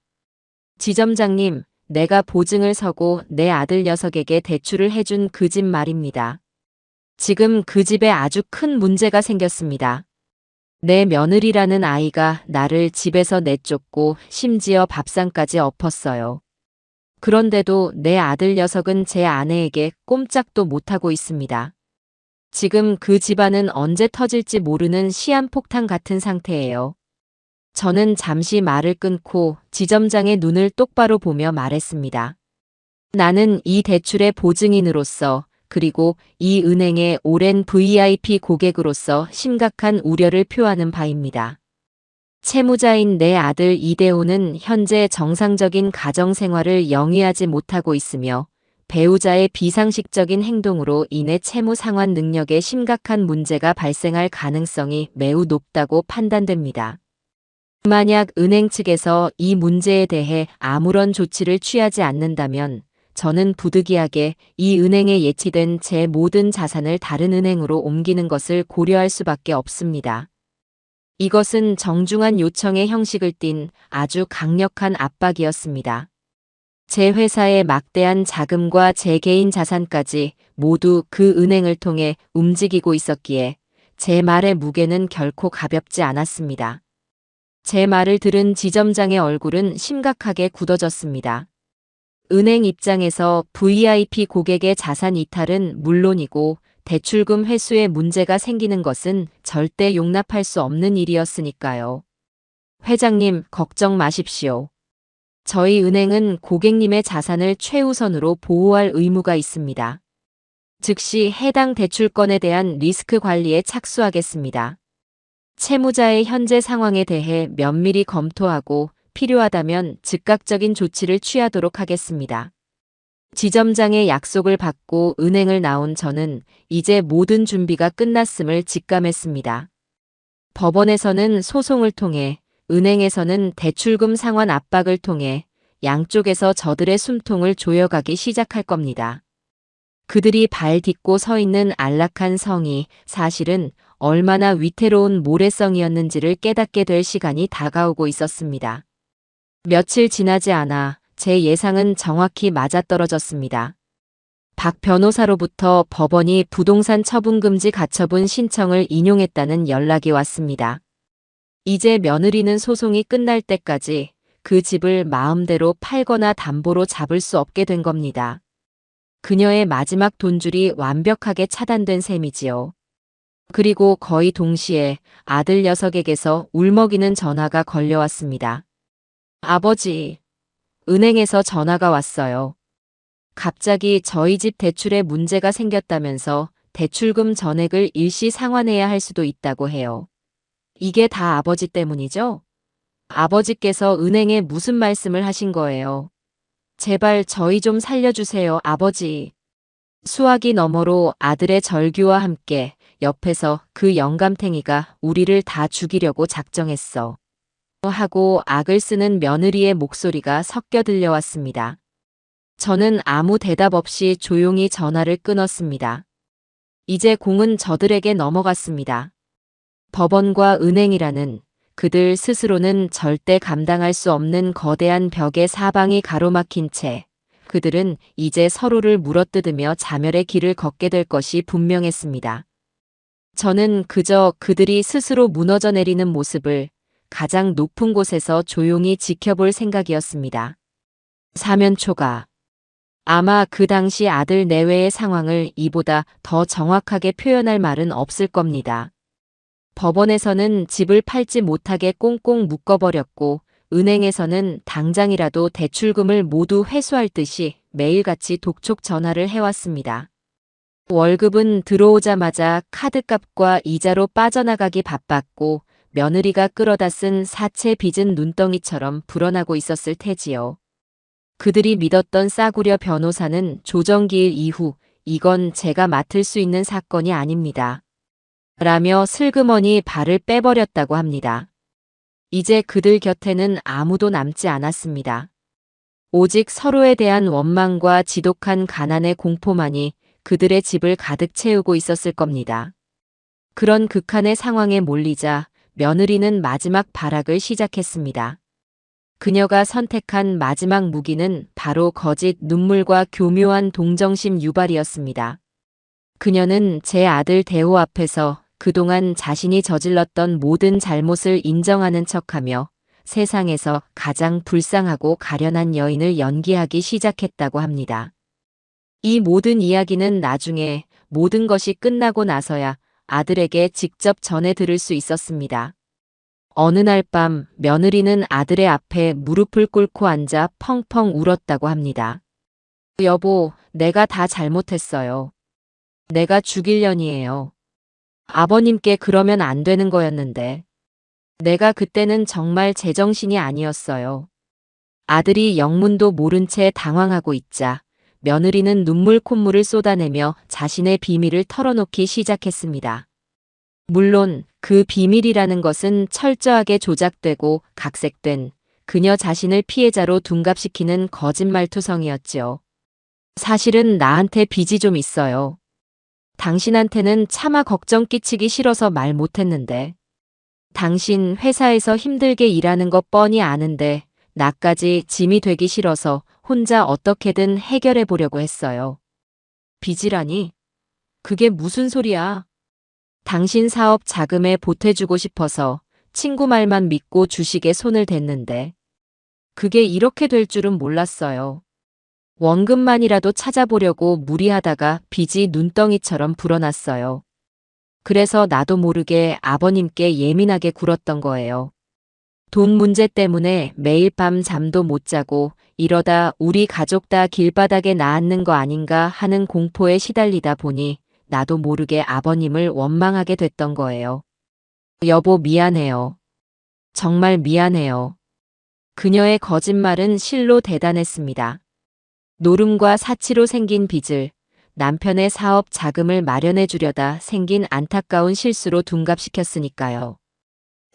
지점장님, 내가 보증을 서고 내 아들 녀석에게 대출을 해준 그 집 말입니다. 지금 그 집에 아주 큰 문제가 생겼습니다. 내 며느리라는 아이가 나를 집에서 내쫓고 심지어 밥상까지 엎었어요. 그런데도 내 아들 녀석은 제 아내에게 꼼짝도 못하고 있습니다. 지금 그 집안은 언제 터질지 모르는 시한폭탄 같은 상태예요. 저는 잠시 말을 끊고 지점장의 눈을 똑바로 보며 말했습니다. 나는 이 대출의 보증인으로서 그리고 이 은행의 오랜 VIP 고객으로서 심각한 우려를 표하는 바입니다. 채무자인 내 아들 이대호는 현재 정상적인 가정생활을 영위하지 못하고 있으며 배우자의 비상식적인 행동으로 인해 채무 상환 능력에 심각한 문제가 발생할 가능성이 매우 높다고 판단됩니다. 만약 은행 측에서 이 문제에 대해 아무런 조치를 취하지 않는다면 저는 부득이하게 이 은행에 예치된 제 모든 자산을 다른 은행으로 옮기는 것을 고려할 수밖에 없습니다. 이것은 정중한 요청의 형식을 띤 아주 강력한 압박이었습니다. 제 회사의 막대한 자금과 제 개인 자산까지 모두 그 은행을 통해 움직이고 있었기에 제 말의 무게는 결코 가볍지 않았습니다. 제 말을 들은 지점장의 얼굴은 심각하게 굳어졌습니다. 은행 입장에서 VIP 고객의 자산 이탈은 물론이고 대출금 회수에 문제가 생기는 것은 절대 용납할 수 없는 일이었으니까요. 회장님, 걱정 마십시오. 저희 은행은 고객님의 자산을 최우선으로 보호할 의무가 있습니다. 즉시 해당 대출건에 대한 리스크 관리에 착수하겠습니다. 채무자의 현재 상황에 대해 면밀히 검토하고 필요하다면 즉각적인 조치를 취하도록 하겠습니다. 지점장의 약속을 받고 은행을 나온 저는 이제 모든 준비가 끝났음을 직감했습니다. 법원에서는 소송을 통해, 은행에서는 대출금 상환 압박을 통해 양쪽에서 저들의 숨통을 조여가기 시작할 겁니다. 그들이 발 딛고 서 있는 안락한 성이 사실은 얼마나 위태로운 모래성이었는지를 깨닫게 될 시간이 다가오고 있었습니다. 며칠 지나지 않아 제 예상은 정확히 맞아떨어졌습니다. 박 변호사로부터 법원이 부동산 처분금지 가처분 신청을 인용했다는 연락이 왔습니다. 이제 며느리는 소송이 끝날 때까지 그 집을 마음대로 팔거나 담보로 잡을 수 없게 된 겁니다. 그녀의 마지막 돈줄이 완벽하게 차단된 셈이지요. 그리고 거의 동시에 아들 녀석에게서 울먹이는 전화가 걸려왔습니다. 아버지, 은행에서 전화가 왔어요. 갑자기 저희 집 대출에 문제가 생겼다면서 대출금 전액을 일시 상환해야 할 수도 있다고 해요. 이게 다 아버지 때문이죠? 아버지께서 은행에 무슨 말씀을 하신 거예요? 제발 저희 좀 살려주세요, 아버지. 수화기 너머로 아들의 절규와 함께 옆에서 그 영감탱이가 우리를 다 죽이려고 작정했어. 하고 악을 쓰는 며느리의 목소리가 섞여 들려왔습니다. 저는 아무 대답 없이 조용히 전화를 끊었습니다. 이제 공은 저들에게 넘어갔습니다. 법원과 은행이라는 그들 스스로는 절대 감당할 수 없는 거대한 벽의 사방이 가로막힌 채 그들은 이제 서로를 물어뜯으며 자멸의 길을 걷게 될 것이 분명했습니다. 저는 그저 그들이 스스로 무너져 내리는 모습을 가장 높은 곳에서 조용히 지켜볼 생각이었습니다. 사면초가 아마 그 당시 아들 내외의 상황을 이보다 더 정확하게 표현할 말은 없을 겁니다. 법원에서는 집을 팔지 못하게 꽁꽁 묶어버렸고 은행에서는 당장이라도 대출금을 모두 회수할 듯이 매일같이 독촉 전화를 해왔습니다. 월급은 들어오자마자 카드값과 이자로 빠져나가기 바빴고 며느리가 끌어다 쓴 사채 빚은 눈덩이처럼 불어나고 있었을 테지요. 그들이 믿었던 싸구려 변호사는 조정기일 이후 이건 제가 맡을 수 있는 사건이 아닙니다. 라며 슬그머니 발을 빼버렸다고 합니다. 이제 그들 곁에는 아무도 남지 않았습니다. 오직 서로에 대한 원망과 지독한 가난의 공포만이 그들의 집을 가득 채우고 있었을 겁니다. 그런 극한의 상황에 몰리자 며느리는 마지막 발악을 시작했습니다. 그녀가 선택한 마지막 무기는 바로 거짓 눈물과 교묘한 동정심 유발이었습니다. 그녀는 제 아들 대호 앞에서 그동안 자신이 저질렀던 모든 잘못을 인정하는 척하며 세상에서 가장 불쌍하고 가련한 여인을 연기하기 시작했다고 합니다. 이 모든 이야기는 나중에 모든 것이 끝나고 나서야 아들에게 직접 전해 들을 수 있었습니다. 어느 날 밤 며느리는 아들의 앞에 무릎을 꿇고 앉아 펑펑 울었다고 합니다. 여보, 내가 다 잘못했어요. 내가 죽일년이에요. 아버님께 그러면 안 되는 거였는데. 내가 그때는 정말 제정신이 아니었어요. 아들이 영문도 모른 채 당황하고 있자 며느리는 눈물 콧물을 쏟아내며 자신의 비밀을 털어놓기 시작했습니다. 물론 그 비밀이라는 것은 철저하게 조작되고 각색된 그녀 자신을 피해자로 둔갑시키는 거짓말투성이었지요. 사실은 나한테 빚이 좀 있어요. 당신한테는 차마 걱정 끼치기 싫어서 말 못했는데. 당신 회사에서 힘들게 일하는 거 뻔히 아는데 나까지 짐이 되기 싫어서 혼자 어떻게든 해결해 보려고 했어요. 빚이라니? 그게 무슨 소리야? 당신 사업 자금에 보태주고 싶어서 친구 말만 믿고 주식에 손을 댔는데 그게 이렇게 될 줄은 몰랐어요. 원금만이라도 찾아보려고 무리하다가 빚이 눈덩이처럼 불어났어요. 그래서 나도 모르게 아버님께 예민하게 굴었던 거예요. 돈 문제 때문에 매일 밤 잠도 못 자고 이러다 우리 가족 다 길바닥에 나앉는 거 아닌가 하는 공포에 시달리다 보니 나도 모르게 아버님을 원망하게 됐던 거예요. 여보, 미안해요. 정말 미안해요. 그녀의 거짓말은 실로 대단했습니다. 노름과 사치로 생긴 빚을 남편의 사업 자금을 마련해 주려다 생긴 안타까운 실수로 둔갑시켰으니까요.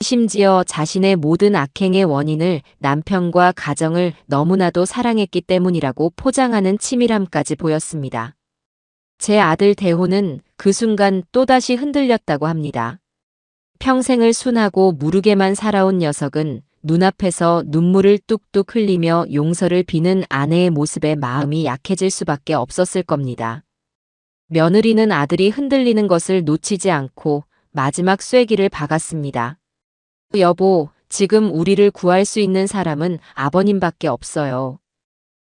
심지어 자신의 모든 악행의 원인을 남편과 가정을 너무나도 사랑했기 때문이라고 포장하는 치밀함까지 보였습니다. 제 아들 대호는 그 순간 또다시 흔들렸다고 합니다. 평생을 순하고 무르게만 살아온 녀석은 눈앞에서 눈물을 뚝뚝 흘리며 용서를 비는 아내의 모습에 마음이 약해질 수밖에 없었을 겁니다. 며느리는 아들이 흔들리는 것을 놓치지 않고 마지막 쐐기를 박았습니다. 여보, 지금 우리를 구할 수 있는 사람은 아버님밖에 없어요.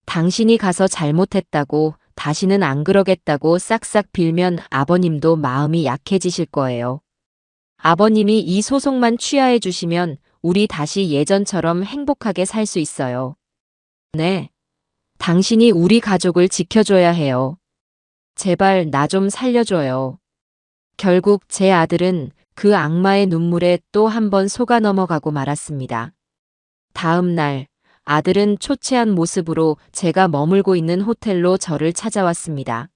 당신이 가서 잘못했다고, 다시는 안 그러겠다고 싹싹 빌면 아버님도 마음이 약해지실 거예요. 아버님이 이 소송만 취하해 주시면 우리 다시 예전처럼 행복하게 살 수 있어요. 네. 당신이 우리 가족을 지켜줘야 해요. 제발 나 좀 살려줘요. 결국 제 아들은 그 악마의 눈물에 또 한 번 속아 넘어가고 말았습니다. 다음 날 아들은 초췌한 모습으로 제가 머물고 있는 호텔로 저를 찾아왔습니다.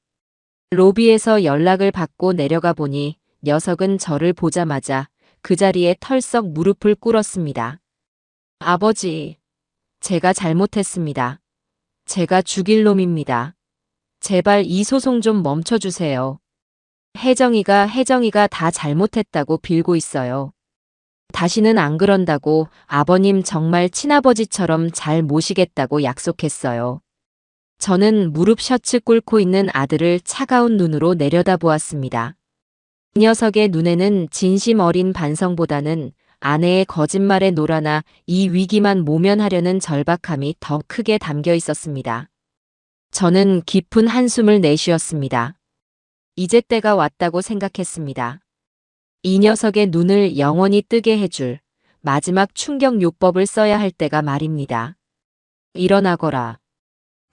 로비에서 연락을 받고 내려가 보니 녀석은 저를 보자마자 그 자리에 털썩 무릎을 꿇었습니다. 아버지, 제가 잘못했습니다. 제가 죽일 놈입니다. 제발 이 소송 좀 멈춰주세요. 혜정이가 다 잘못했다고 빌고 있어요. 다시는 안 그런다고 아버님 정말 친아버지처럼 잘 모시겠다고 약속했어요. 저는 무릎 셔츠 꿇고 있는 아들을 차가운 눈으로 내려다보았습니다. 이 녀석의 눈에는 진심 어린 반성보다는 아내의 거짓말에 놀아나 이 위기만 모면하려는 절박함이 더 크게 담겨 있었습니다. 저는 깊은 한숨을 내쉬었습니다. 이제 때가 왔다고 생각했습니다. 이 녀석의 눈을 영원히 뜨게 해줄 마지막 충격 요법을 써야 할 때가 말입니다. 일어나거라.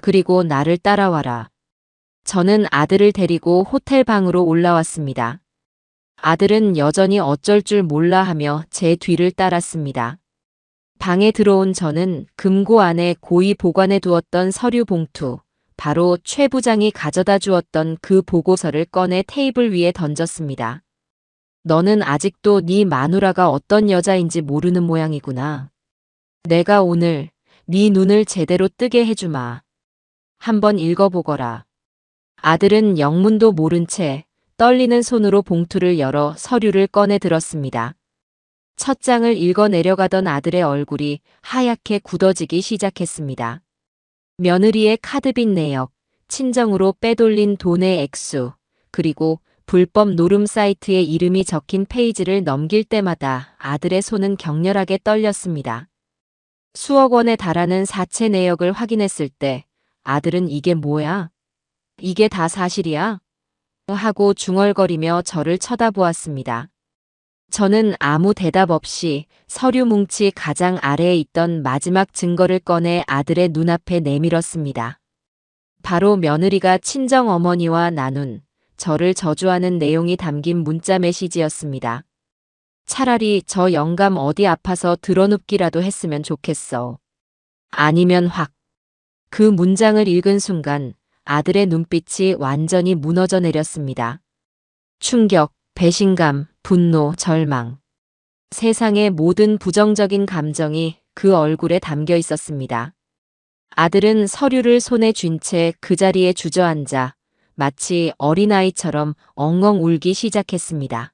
그리고 나를 따라와라. 저는 아들을 데리고 호텔 방으로 올라왔습니다. 아들은 여전히 어쩔 줄 몰라 하며 제 뒤를 따랐습니다. 방에 들어온 저는 금고 안에 고이 보관해 두었던 서류 봉투, 바로 최 부장이 가져다 주었던 그 보고서를 꺼내 테이블 위에 던졌습니다. 너는 아직도 네 마누라가 어떤 여자인지 모르는 모양이구나. 내가 오늘 네 눈을 제대로 뜨게 해주마. 한번 읽어보거라. 아들은 영문도 모른 채 떨리는 손으로 봉투를 열어 서류를 꺼내 들었습니다. 첫 장을 읽어 내려가던 아들의 얼굴이 하얗게 굳어지기 시작했습니다. 며느리의 카드빚 내역, 친정으로 빼돌린 돈의 액수, 그리고 불법 노름 사이트의 이름이 적힌 페이지를 넘길 때마다 아들의 손은 격렬하게 떨렸습니다. 수억 원에 달하는 사채 내역을 확인했을 때 아들은 이게 뭐야? 이게 다 사실이야? 하고 중얼거리며 저를 쳐다보았습니다. 저는 아무 대답 없이 서류 뭉치 가장 아래에 있던 마지막 증거를 꺼내 아들의 눈앞에 내밀었습니다. 바로 며느리가 친정 어머니와 나눈 저를 저주하는 내용이 담긴 문자 메시지였습니다. 차라리 저 영감 어디 아파서 드러눕기라도 했으면 좋겠어. 아니면 확. 그 문장을 읽은 순간 아들의 눈빛이 완전히 무너져 내렸습니다. 충격, 배신감, 분노, 절망. 세상의 모든 부정적인 감정이 그 얼굴에 담겨 있었습니다. 아들은 서류를 손에 쥔 채 그 자리에 주저앉아 마치 어린아이처럼 엉엉 울기 시작했습니다.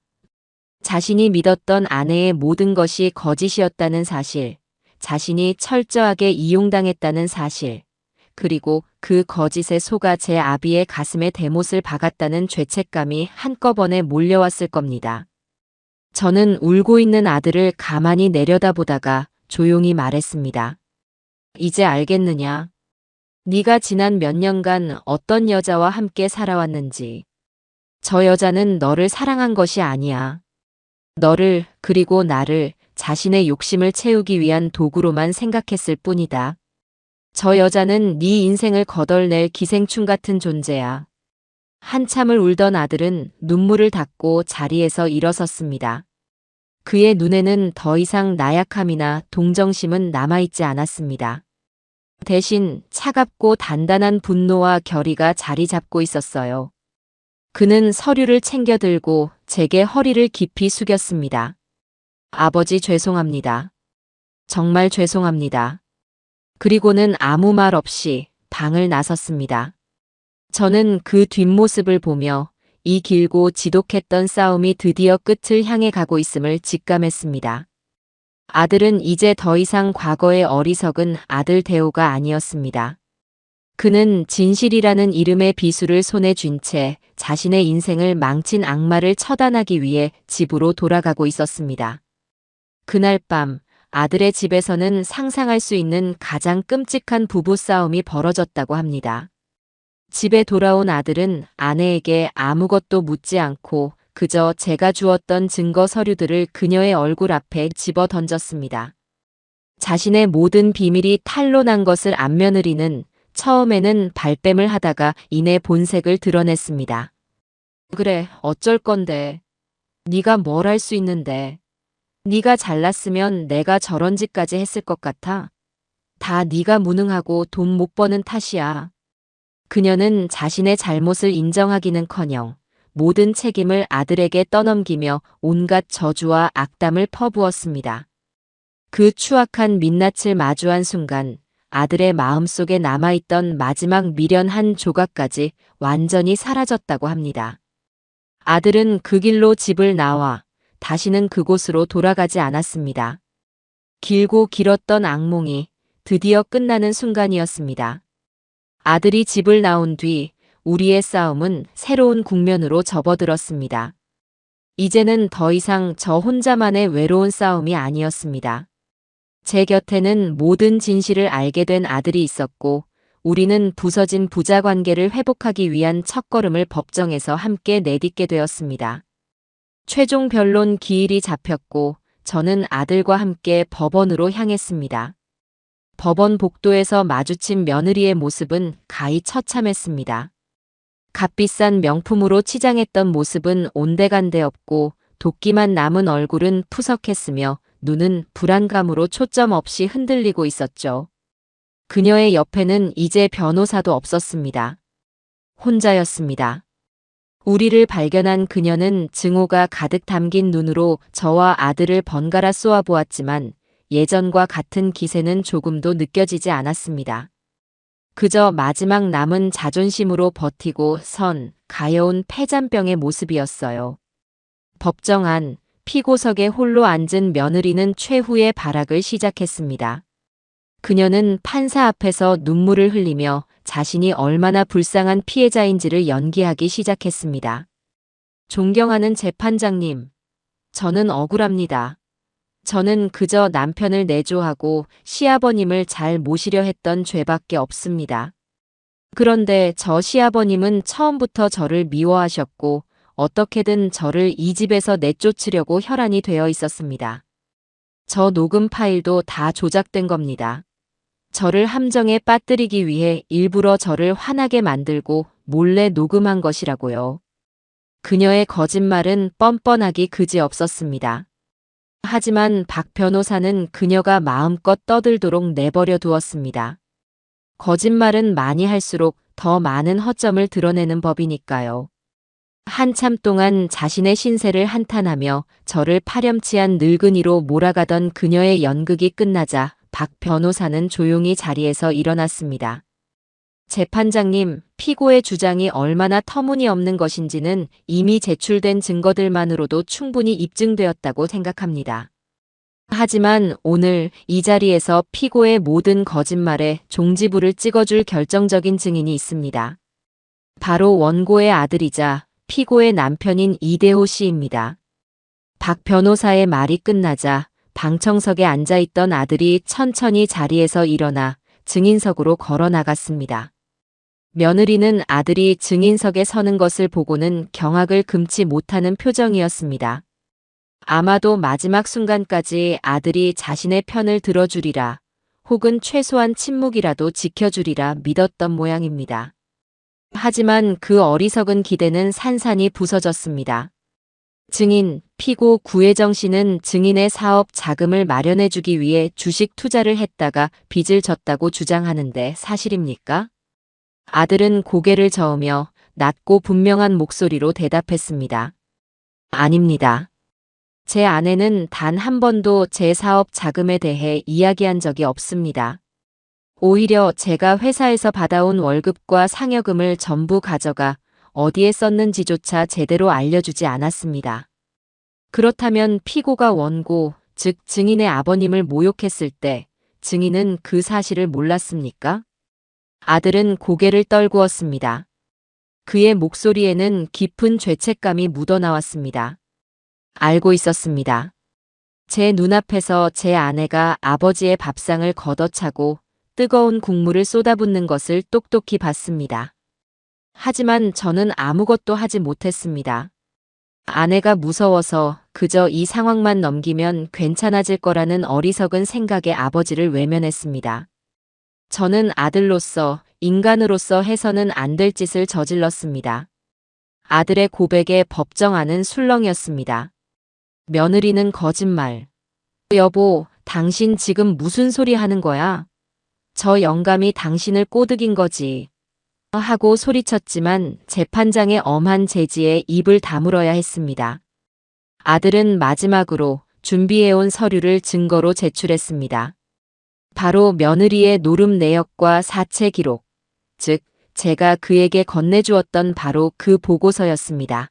자신이 믿었던 아내의 모든 것이 거짓이었다는 사실, 자신이 철저하게 이용당했다는 사실, 그리고 그 거짓에 속아 제 아비의 가슴에 대못을 박았다는 죄책감이 한꺼번에 몰려왔을 겁니다. 저는 울고 있는 아들을 가만히 내려다보다가 조용히 말했습니다. 이제 알겠느냐? 네가 지난 몇 년간 어떤 여자와 함께 살아왔는지. 저 여자는 너를 사랑한 것이 아니야. 너를, 그리고 나를 자신의 욕심을 채우기 위한 도구로만 생각했을 뿐이다. 저 여자는 네 인생을 거덜낼 기생충 같은 존재야. 한참을 울던 아들은 눈물을 닦고 자리에서 일어섰습니다. 그의 눈에는 더 이상 나약함이나 동정심은 남아있지 않았습니다. 대신 차갑고 단단한 분노와 결의가 자리 잡고 있었어요. 그는 서류를 챙겨 들고 제게 허리를 깊이 숙였습니다. 아버지 죄송합니다. 정말 죄송합니다. 그리고는 아무 말 없이 방을 나섰습니다. 저는 그 뒷모습을 보며 이 길고 지독했던 싸움이 드디어 끝을 향해 가고 있음을 직감했습니다. 아들은 이제 더 이상 과거의 어리석은 아들 대호가 아니었습니다. 그는 진실이라는 이름의 비수를 손에 쥔 채 자신의 인생을 망친 악마를 처단하기 위해 집으로 돌아가고 있었습니다. 그날 밤 아들의 집에서는 상상할 수 있는 가장 끔찍한 부부싸움이 벌어졌다고 합니다. 집에 돌아온 아들은 아내에게 아무것도 묻지 않고 그저 제가 주었던 증거 서류들을 그녀의 얼굴 앞에 집어 던졌습니다. 자신의 모든 비밀이 탄로난 것을 안 며느리는 처음에는 발뺌을 하다가 이내 본색을 드러냈습니다. 그래, 어쩔 건데. 네가 뭘 할 수 있는데. 네가 잘났으면 내가 저런 짓까지 했을 것 같아. 다 네가 무능하고 돈 못 버는 탓이야. 그녀는 자신의 잘못을 인정하기는커녕 모든 책임을 아들에게 떠넘기며 온갖 저주와 악담을 퍼부었습니다. 그 추악한 민낯을 마주한 순간 아들의 마음속에 남아있던 마지막 미련 한 조각까지 완전히 사라졌다고 합니다. 아들은 그 길로 집을 나와 다시는 그곳으로 돌아가지 않았습니다. 길고 길었던 악몽이 드디어 끝나는 순간이었습니다. 아들이 집을 나온 뒤 우리의 싸움은 새로운 국면으로 접어들었습니다. 이제는 더 이상 저 혼자만의 외로운 싸움이 아니었습니다. 제 곁에는 모든 진실을 알게 된 아들이 있었고 우리는 부서진 부자 관계를 회복하기 위한 첫걸음을 법정에서 함께 내딛게 되었습니다. 최종 변론 기일이 잡혔고 저는 아들과 함께 법원으로 향했습니다. 법원 복도에서 마주친 며느리의 모습은 가히 처참했습니다. 값비싼 명품으로 치장했던 모습은 온데간데 없고 도끼만 남은 얼굴은 푸석했으며 눈은 불안감으로 초점 없이 흔들리고 있었죠. 그녀의 옆에는 이제 변호사도 없었습니다. 혼자였습니다. 우리를 발견한 그녀는 증오가 가득 담긴 눈으로 저와 아들을 번갈아 쏘아보았지만 예전과 같은 기세는 조금도 느껴지지 않았습니다. 그저 마지막 남은 자존심으로 버티고 선 가여운 폐잔병의 모습이었어요. 법정 안 피고석에 홀로 앉은 며느리는 최후의 발악을 시작했습니다. 그녀는 판사 앞에서 눈물을 흘리며 자신이 얼마나 불쌍한 피해자인지를 연기하기 시작했습니다. 존경하는 재판장님, 저는 억울합니다. 저는 그저 남편을 내조하고 시아버님을 잘 모시려 했던 죄밖에 없습니다. 그런데 저 시아버님은 처음부터 저를 미워하셨고 어떻게든 저를 이 집에서 내쫓으려고 혈안이 되어 있었습니다. 저 녹음 파일도 다 조작된 겁니다. 저를 함정에 빠뜨리기 위해 일부러 저를 화나게 만들고 몰래 녹음한 것이라고요. 그녀의 거짓말은 뻔뻔하기 그지없었습니다. 하지만 박 변호사는 그녀가 마음껏 떠들도록 내버려 두었습니다. 거짓말은 많이 할수록 더 많은 허점을 드러내는 법이니까요. 한참 동안 자신의 신세를 한탄하며 저를 파렴치한 늙은이로 몰아가던 그녀의 연극이 끝나자 박 변호사는 조용히 자리에서 일어났습니다. 재판장님, 피고의 주장이 얼마나 터무니없는 것인지는 이미 제출된 증거들만으로도 충분히 입증되었다고 생각합니다. 하지만 오늘 이 자리에서 피고의 모든 거짓말에 종지부를 찍어줄 결정적인 증인이 있습니다. 바로 원고의 아들이자 피고의 남편인 이대호 씨입니다. 박 변호사의 말이 끝나자 방청석에 앉아있던 아들이 천천히 자리에서 일어나 증인석으로 걸어 나갔습니다. 며느리는 아들이 증인석에 서는 것을 보고는 경악을 금치 못하는 표정이었습니다. 아마도 마지막 순간까지 아들이 자신의 편을 들어주리라, 혹은 최소한 침묵이라도 지켜주리라 믿었던 모양입니다. 하지만 그 어리석은 기대는 산산이 부서졌습니다. 증인, 피고 구혜정 씨는 증인의 사업 자금을 마련해주기 위해 주식 투자를 했다가 빚을 졌다고 주장하는데 사실입니까? 아들은 고개를 저으며 낮고 분명한 목소리로 대답했습니다. 아닙니다. 제 아내는 단 한 번도 제 사업 자금에 대해 이야기한 적이 없습니다. 오히려 제가 회사에서 받아온 월급과 상여금을 전부 가져가 어디에 썼는지조차 제대로 알려주지 않았습니다. 그렇다면 피고가 원고, 즉 증인의 아버님을 모욕했을 때 증인은 그 사실을 몰랐습니까? 아들은 고개를 떨구었습니다. 그의 목소리에는 깊은 죄책감이 묻어나왔습니다. 알고 있었습니다. 제 눈앞에서 제 아내가 아버지의 밥상을 걷어차고 뜨거운 국물을 쏟아붓는 것을 똑똑히 봤습니다. 하지만 저는 아무것도 하지 못했습니다. 아내가 무서워서 그저 이 상황만 넘기면 괜찮아질 거라는 어리석은 생각에 아버지를 외면했습니다. 저는 아들로서, 인간으로서 해서는 안 될 짓을 저질렀습니다. 아들의 고백에 법정안은 술렁이었습니다. 며느리는 거짓말. 여보, 당신 지금 무슨 소리 하는 거야? 저 영감이 당신을 꼬드긴 거지. 하고 소리쳤지만 재판장의 엄한 제지에 입을 다물어야 했습니다. 아들은 마지막으로 준비해온 서류를 증거로 제출했습니다. 바로 며느리의 노름 내역과 사체 기록, 즉 제가 그에게 건네주었던 바로 그 보고서였습니다.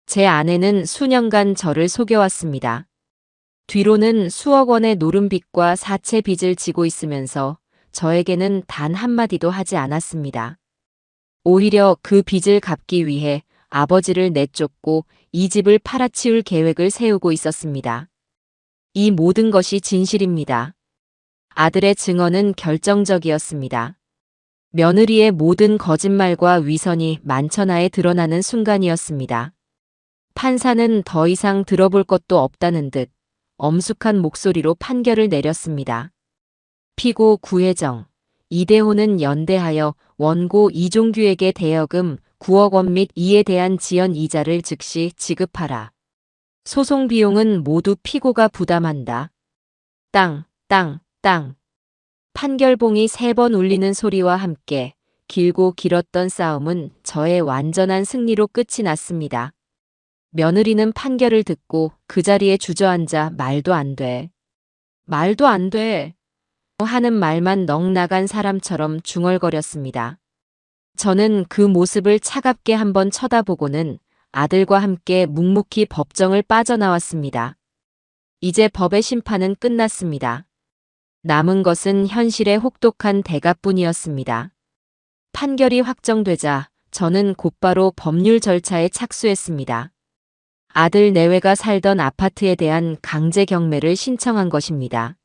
제 아내는 수년간 저를 속여왔습니다. 뒤로는 수억 원의 노름빚과 사채 빚을 지고 있으면서 저에게는 단 한마디도 하지 않았습니다. 오히려 그 빚을 갚기 위해 아버지를 내쫓고 이 집을 팔아치울 계획을 세우고 있었습니다. 이 모든 것이 진실입니다. 아들의 증언은 결정적이었습니다. 며느리의 모든 거짓말과 위선이 만천하에 드러나는 순간이었습니다. 판사는 더 이상 들어볼 것도 없다는 듯 엄숙한 목소리로 판결을 내렸습니다. 피고 구혜정, 이대호는 연대하여 원고 이종규에게 대여금 9억 원 및 이에 대한 지연 이자를 즉시 지급하라. 소송 비용은 모두 피고가 부담한다. 땅, 땅, 땅. 판결봉이 3번 울리는 소리와 함께 길고 길었던 싸움은 저의 완전한 승리로 끝이 났습니다. 며느리는 판결을 듣고 그 자리에 주저앉아 말도 안 돼. 말도 안 돼. 하는 말만 넋 나간 사람처럼 중얼거렸습니다. 저는 그 모습을 차갑게 한번 쳐다보고는 아들과 함께 묵묵히 법정을 빠져나왔습니다. 이제 법의 심판은 끝났습니다. 남은 것은 현실의 혹독한 대가뿐이었습니다. 판결이 확정되자 저는 곧바로 법률 절차에 착수했습니다. 아들 내외가 살던 아파트에 대한 강제 경매를 신청한 것입니다.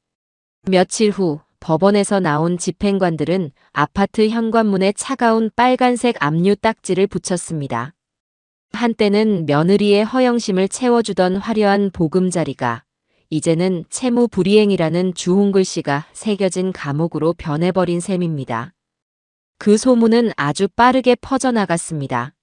며칠 후 법원에서 나온 집행관들은 아파트 현관문에 차가운 빨간색 압류 딱지를 붙였습니다. 한때는 며느리의 허영심을 채워주던 화려한 보금자리가 이제는 채무 불이행이라는 주홍글씨가 새겨진 감옥으로 변해버린 셈입니다. 그 소문은 아주 빠르게 퍼져나갔습니다.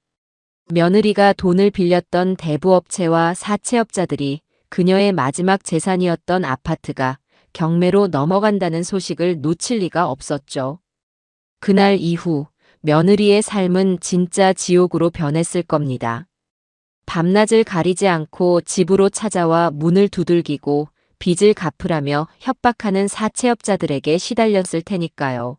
며느리가 돈을 빌렸던 대부업체와 사채업자들이 그녀의 마지막 재산이었던 아파트가 경매로 넘어간다는 소식을 놓칠 리가 없었죠. 그날 이후 며느리의 삶은 진짜 지옥으로 변했을 겁니다. 밤낮을 가리지 않고 집으로 찾아와 문을 두들기고 빚을 갚으라며 협박하는 사채업자들에게 시달렸을 테니까요.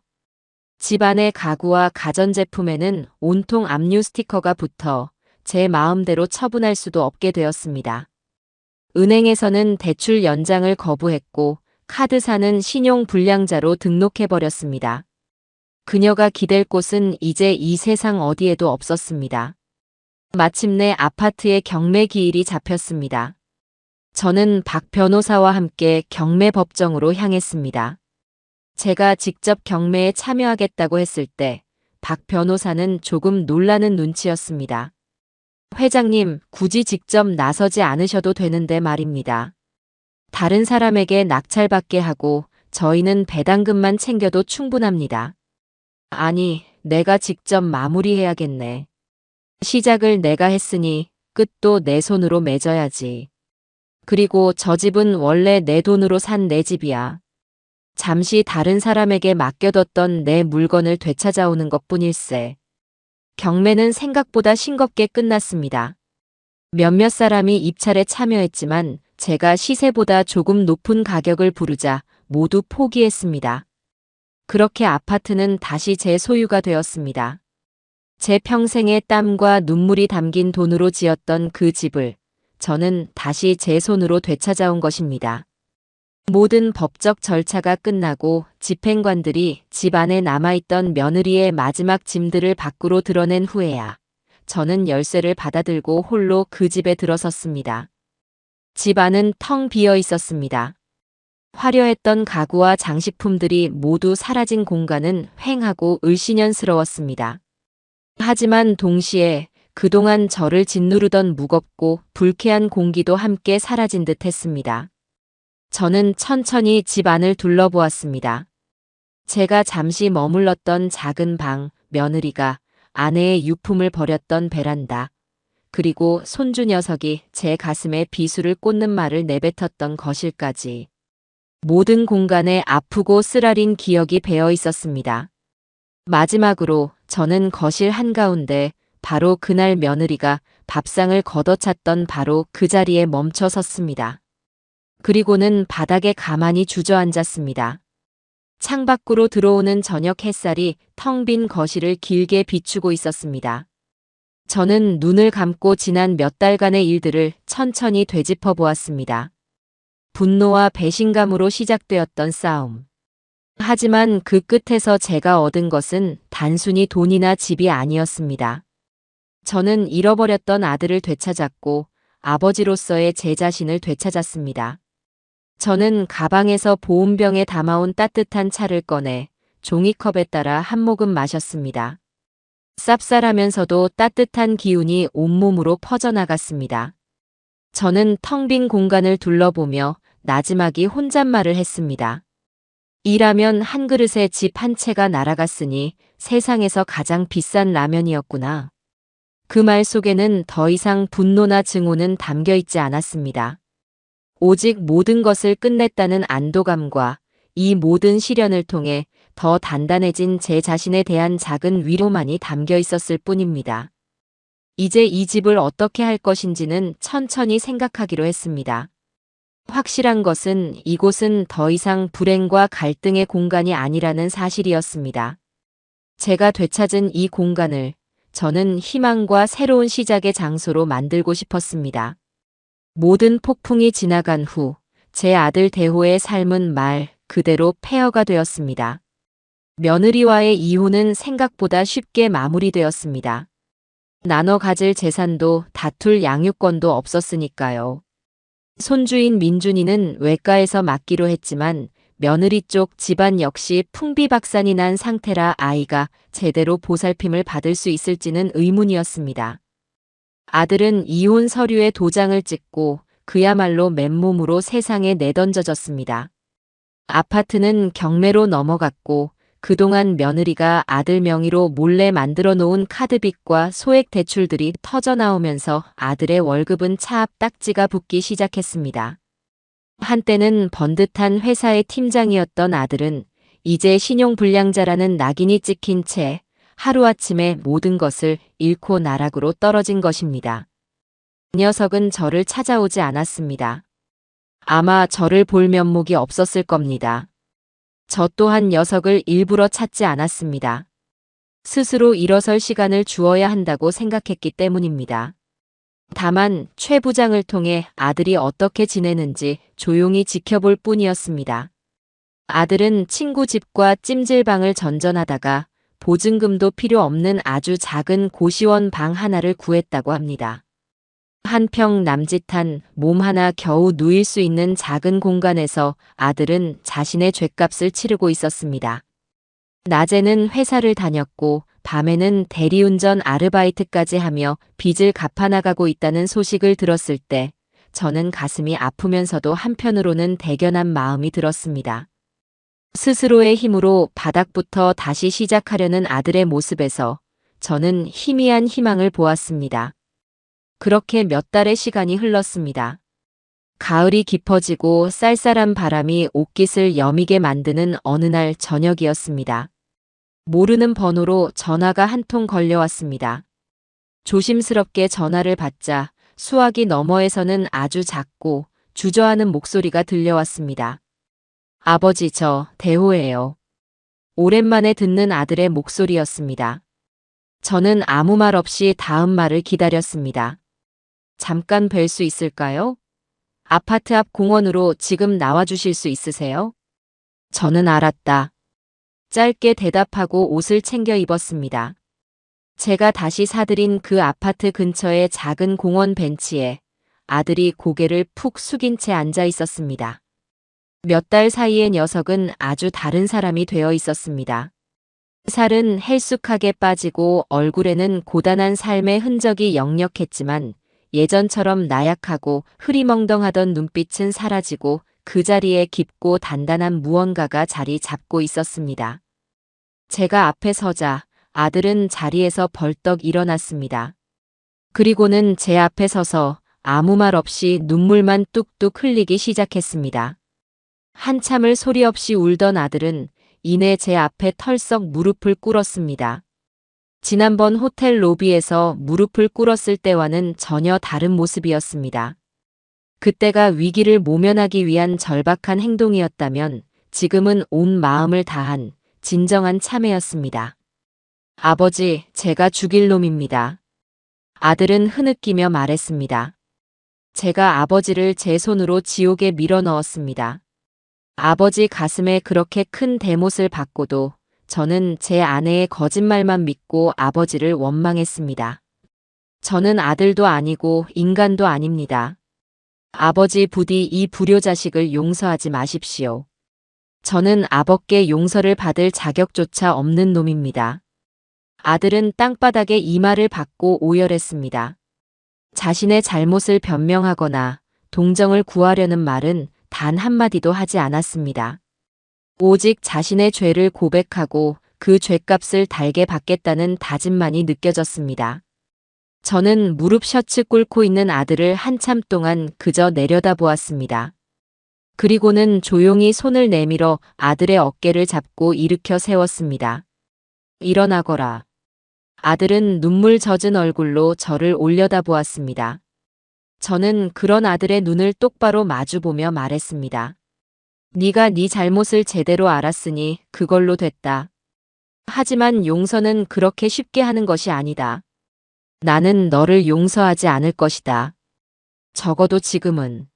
집안의 가구와 가전제품에는 온통 압류 스티커가 붙어 제 마음대로 처분할 수도 없게 되었습니다. 은행에서는 대출 연장을 거부했고 카드사는 신용불량자로 등록해버렸습니다. 그녀가 기댈 곳은 이제 이 세상 어디에도 없었습니다. 마침내 아파트의 경매 기일이 잡혔습니다. 저는 박 변호사와 함께 경매 법정으로 향했습니다. 제가 직접 경매에 참여하겠다고 했을 때 박 변호사는 조금 놀라는 눈치였습니다. 회장님, 굳이 직접 나서지 않으셔도 되는데 말입니다. 다른 사람에게 낙찰받게 하고 저희는 배당금만 챙겨도 충분합니다. 아니, 내가 직접 마무리해야겠네. 시작을 내가 했으니 끝도 내 손으로 맺어야지. 그리고 저 집은 원래 내 돈으로 산 내 집이야. 잠시 다른 사람에게 맡겨뒀던 내 물건을 되찾아오는 것뿐일세. 경매는 생각보다 싱겁게 끝났습니다. 몇몇 사람이 입찰에 참여했지만 제가 시세보다 조금 높은 가격을 부르자 모두 포기했습니다. 그렇게 아파트는 다시 제 소유가 되었습니다. 제 평생의 땀과 눈물이 담긴 돈으로 지었던 그 집을 저는 다시 제 손으로 되찾아온 것입니다. 모든 법적 절차가 끝나고 집행관들이 집 안에 남아있던 며느리의 마지막 짐들을 밖으로 드러낸 후에야 저는 열쇠를 받아들고 홀로 그 집에 들어섰습니다. 집 안은 텅 비어 있었습니다. 화려했던 가구와 장식품들이 모두 사라진 공간은 휑하고 을씨년스러웠습니다. 하지만 동시에 그동안 저를 짓누르던 무겁고 불쾌한 공기도 함께 사라진 듯 했습니다. 저는 천천히 집 안을 둘러보았습니다. 제가 잠시 머물렀던 작은 방, 며느리가 아내의 유품을 버렸던 베란다, 그리고 손주 녀석이 제 가슴에 비수를 꽂는 말을 내뱉었던 거실까지 모든 공간에 아프고 쓰라린 기억이 배어 있었습니다. 마지막으로 저는 거실 한가운데 바로 그날 며느리가 밥상을 걷어찼던 바로 그 자리에 멈춰 섰습니다. 그리고는 바닥에 가만히 주저앉았습니다. 창밖으로 들어오는 저녁 햇살이 텅 빈 거실을 길게 비추고 있었습니다. 저는 눈을 감고 지난 몇 달간의 일들을 천천히 되짚어 보았습니다. 분노와 배신감으로 시작되었던 싸움. 하지만 그 끝에서 제가 얻은 것은 단순히 돈이나 집이 아니었습니다. 저는 잃어버렸던 아들을 되찾았고 아버지로서의 제 자신을 되찾았습니다. 저는 가방에서 보온병에 담아온 따뜻한 차를 꺼내 종이컵에 따라 한 모금 마셨습니다. 쌉쌀하면서도 따뜻한 기운이 온몸으로 퍼져나갔습니다. 저는 텅 빈 공간을 둘러보며 나지막이 혼잣말을 했습니다. 일하면 한 그릇에 집 한 채가 날아갔으니 세상에서 가장 비싼 라면이었구나. 그 말 속에는 더 이상 분노나 증오는 담겨 있지 않았습니다. 오직 모든 것을 끝냈다는 안도감과 이 모든 시련을 통해 더 단단해진 제 자신에 대한 작은 위로만이 담겨 있었을 뿐입니다. 이제 이 집을 어떻게 할 것인지는 천천히 생각하기로 했습니다. 확실한 것은 이곳은 더 이상 불행과 갈등의 공간이 아니라는 사실이었습니다. 제가 되찾은 이 공간을 저는 희망과 새로운 시작의 장소로 만들고 싶었습니다. 모든 폭풍이 지나간 후 제 아들 대호의 삶은 말 그대로 폐허가 되었습니다. 며느리와의 이혼은 생각보다 쉽게 마무리되었습니다. 나눠 가질 재산도 다툴 양육권도 없었으니까요. 손주인 민준이는 외과에서 맡기로 했지만 며느리 쪽 집안 역시 풍비박산이 난 상태라 아이가 제대로 보살핌을 받을 수 있을지는 의문이었습니다. 아들은 이혼 서류에 도장을 찍고 그야말로 맨몸으로 세상에 내던져졌습니다. 아파트는 경매로 넘어갔고 그동안 며느리가 아들 명의로 몰래 만들어 놓은 카드빚과 소액 대출들이 터져나오면서 아들의 월급은 차 앞 딱지가 붙기 시작했습니다. 한때는 번듯한 회사의 팀장이었던 아들은 이제 신용불량자라는 낙인이 찍힌 채 하루아침에 모든 것을 잃고 나락으로 떨어진 것입니다. 그 녀석은 저를 찾아오지 않았습니다. 아마 저를 볼 면목이 없었을 겁니다. 저 또한 녀석을 일부러 찾지 않았습니다. 스스로 일어설 시간을 주어야 한다고 생각했기 때문입니다. 다만 최 부장을 통해 아들이 어떻게 지내는지 조용히 지켜볼 뿐이었습니다. 아들은 친구 집과 찜질방을 전전하다가 보증금도 필요 없는 아주 작은 고시원 방 하나를 구했다고 합니다. 한평 남짓한 몸 하나 겨우 누일 수 있는 작은 공간에서 아들은 자신의 죗값을 치르고 있었습니다. 낮에는 회사를 다녔고 밤에는 대리운전 아르바이트까지 하며 빚을 갚아나가고 있다는 소식을 들었을 때 저는 가슴이 아프면서도 한편으로는 대견한 마음이 들었습니다. 스스로의 힘으로 바닥부터 다시 시작하려는 아들의 모습에서 저는 희미한 희망을 보았습니다. 그렇게 몇 달의 시간이 흘렀습니다. 가을이 깊어지고 쌀쌀한 바람이 옷깃을 여미게 만드는 어느 날 저녁이었습니다. 모르는 번호로 전화가 한 통 걸려왔습니다. 조심스럽게 전화를 받자 수화기 너머에서는 아주 작고 주저하는 목소리가 들려왔습니다. 아버지, 저 대호예요. 오랜만에 듣는 아들의 목소리였습니다. 저는 아무 말 없이 다음 말을 기다렸습니다. 잠깐 뵐 수 있을까요? 아파트 앞 공원으로 지금 나와주실 수 있으세요? 저는 알았다. 짧게 대답하고 옷을 챙겨 입었습니다. 제가 다시 사들인 그 아파트 근처의 작은 공원 벤치에 아들이 고개를 푹 숙인 채 앉아 있었습니다. 몇 달 사이의 녀석은 아주 다른 사람이 되어 있었습니다. 살은 헬쑥하게 빠지고 얼굴에는 고단한 삶의 흔적이 역력했지만 예전처럼 나약하고 흐리멍덩하던 눈빛은 사라지고 그 자리에 깊고 단단한 무언가가 자리 잡고 있었습니다. 제가 앞에 서자 아들은 자리에서 벌떡 일어났습니다. 그리고는 제 앞에 서서 아무 말 없이 눈물만 뚝뚝 흘리기 시작했습니다. 한참을 소리 없이 울던 아들은 이내 제 앞에 털썩 무릎을 꿇었습니다. 지난번 호텔 로비에서 무릎을 꿇었을 때와는 전혀 다른 모습이었습니다. 그때가 위기를 모면하기 위한 절박한 행동이었다면 지금은 온 마음을 다한 진정한 참회였습니다. 아버지, 제가 죽일 놈입니다. 아들은 흐느끼며 말했습니다. 제가 아버지를 제 손으로 지옥에 밀어 넣었습니다. 아버지 가슴에 그렇게 큰 대못을 받고도 저는 제 아내의 거짓말만 믿고 아버지를 원망했습니다. 저는 아들도 아니고 인간도 아닙니다. 아버지 부디 이 불효자식을 용서하지 마십시오. 저는 아버께 용서를 받을 자격조차 없는 놈입니다. 아들은 땅바닥에 이마를 박고 오열했습니다. 자신의 잘못을 변명하거나 동정을 구하려는 말은 단 한마디도 하지 않았습니다. 오직 자신의 죄를 고백하고 그 죄값을 달게 받겠다는 다짐만이 느껴졌습니다. 저는 무릎 셔츠 꿇고 있는 아들을 한참 동안 그저 내려다보았습니다. 그리고는 조용히 손을 내밀어 아들의 어깨를 잡고 일으켜 세웠습니다. 일어나거라. 아들은 눈물 젖은 얼굴로 저를 올려다보았습니다. 저는 그런 아들의 눈을 똑바로 마주보며 말했습니다. 네가 네 잘못을 제대로 알았으니 그걸로 됐다. 하지만 용서는 그렇게 쉽게 하는 것이 아니다. 나는 너를 용서하지 않을 것이다. 적어도 지금은.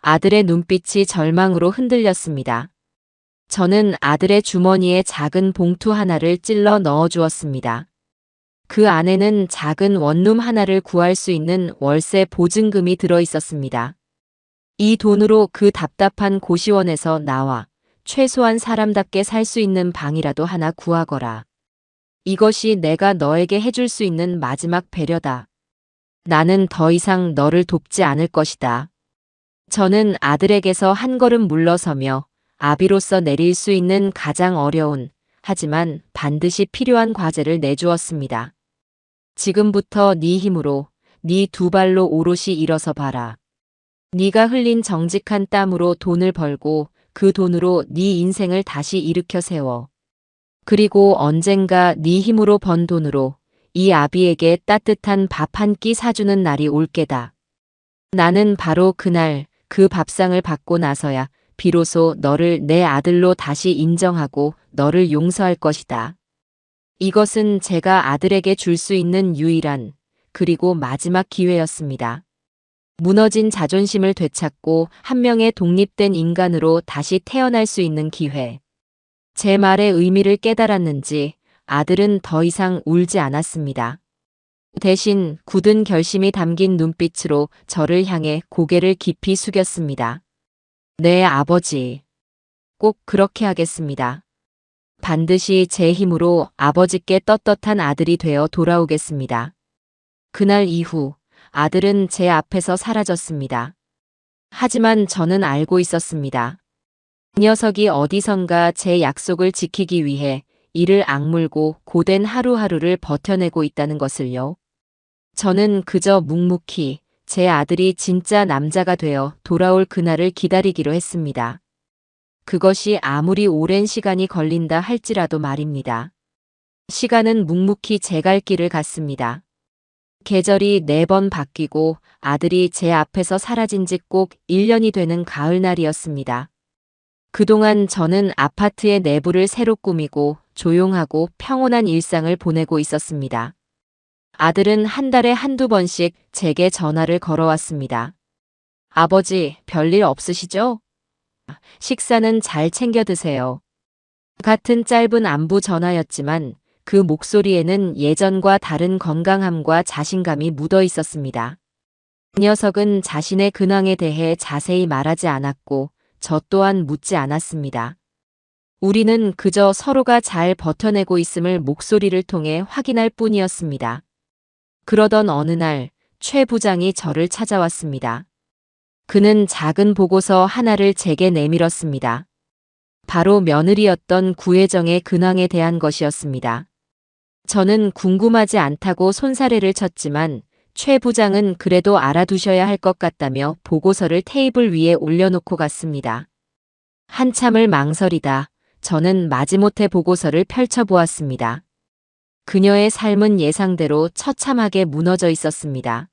아들의 눈빛이 절망으로 흔들렸습니다. 저는 아들의 주머니에 작은 봉투 하나를 찔러 넣어주었습니다. 그 안에는 작은 원룸 하나를 구할 수 있는 월세 보증금이 들어 있었습니다. 이 돈으로 그 답답한 고시원에서 나와 최소한 사람답게 살 수 있는 방이라도 하나 구하거라. 이것이 내가 너에게 해줄 수 있는 마지막 배려다. 나는 더 이상 너를 돕지 않을 것이다. 저는 아들에게서 한 걸음 물러서며 아비로서 내릴 수 있는 가장 어려운, 하지만 반드시 필요한 과제를 내주었습니다. 지금부터 네 힘으로 네 두 발로 오롯이 일어서 봐라. 네가 흘린 정직한 땀으로 돈을 벌고 그 돈으로 네 인생을 다시 일으켜 세워. 그리고 언젠가 네 힘으로 번 돈으로 이 아비에게 따뜻한 밥 한 끼 사주는 날이 올 게다. 나는 바로 그날 그 밥상을 받고 나서야 비로소 너를 내 아들로 다시 인정하고 너를 용서할 것이다. 이것은 제가 아들에게 줄 수 있는 유일한 그리고 마지막 기회였습니다. 무너진 자존심을 되찾고 한 명의 독립된 인간으로 다시 태어날 수 있는 기회. 제 말의 의미를 깨달았는지 아들은 더 이상 울지 않았습니다. 대신 굳은 결심이 담긴 눈빛으로 저를 향해 고개를 깊이 숙였습니다. 네, 아버지. 꼭 그렇게 하겠습니다. 반드시 제 힘으로 아버지께 떳떳한 아들이 되어 돌아오겠습니다. 그날 이후 아들은 제 앞에서 사라졌습니다. 하지만 저는 알고 있었습니다. 그 녀석이 어디선가 제 약속을 지키기 위해 이를 악물고 고된 하루하루를 버텨내고 있다는 것을요. 저는 그저 묵묵히 제 아들이 진짜 남자가 되어 돌아올 그날을 기다리기로 했습니다. 그것이 아무리 오랜 시간이 걸린다 할지라도 말입니다. 시간은 묵묵히 제 갈 길을 갔습니다. 계절이 4번 바뀌고 아들이 제 앞에서 사라진 지 꼭 1년이 되는 가을날이었습니다. 그동안 저는 아파트의 내부를 새로 꾸미고 조용하고 평온한 일상을 보내고 있었습니다. 아들은 한 달에 한두 번씩 제게 전화를 걸어왔습니다. 아버지, 별일 없으시죠? 식사는 잘 챙겨 드세요. 같은 짧은 안부 전화였지만 그 목소리에는 예전과 다른 건강함과 자신감이 묻어 있었습니다. 그 녀석은 자신의 근황에 대해 자세히 말하지 않았고 저 또한 묻지 않았습니다. 우리는 그저 서로가 잘 버텨내고 있음을 목소리를 통해 확인할 뿐이었습니다. 그러던 어느 날 최 부장이 저를 찾아왔습니다. 그는 작은 보고서 하나를 제게 내밀었습니다. 바로 며느리였던 구혜정의 근황에 대한 것이었습니다. 저는 궁금하지 않다고 손사래를 쳤지만 최 부장은 그래도 알아두셔야 할 것 같다며 보고서를 테이블 위에 올려놓고 갔습니다. 한참을 망설이다 저는 마지못해 보고서를 펼쳐보았습니다. 그녀의 삶은 예상대로 처참하게 무너져 있었습니다.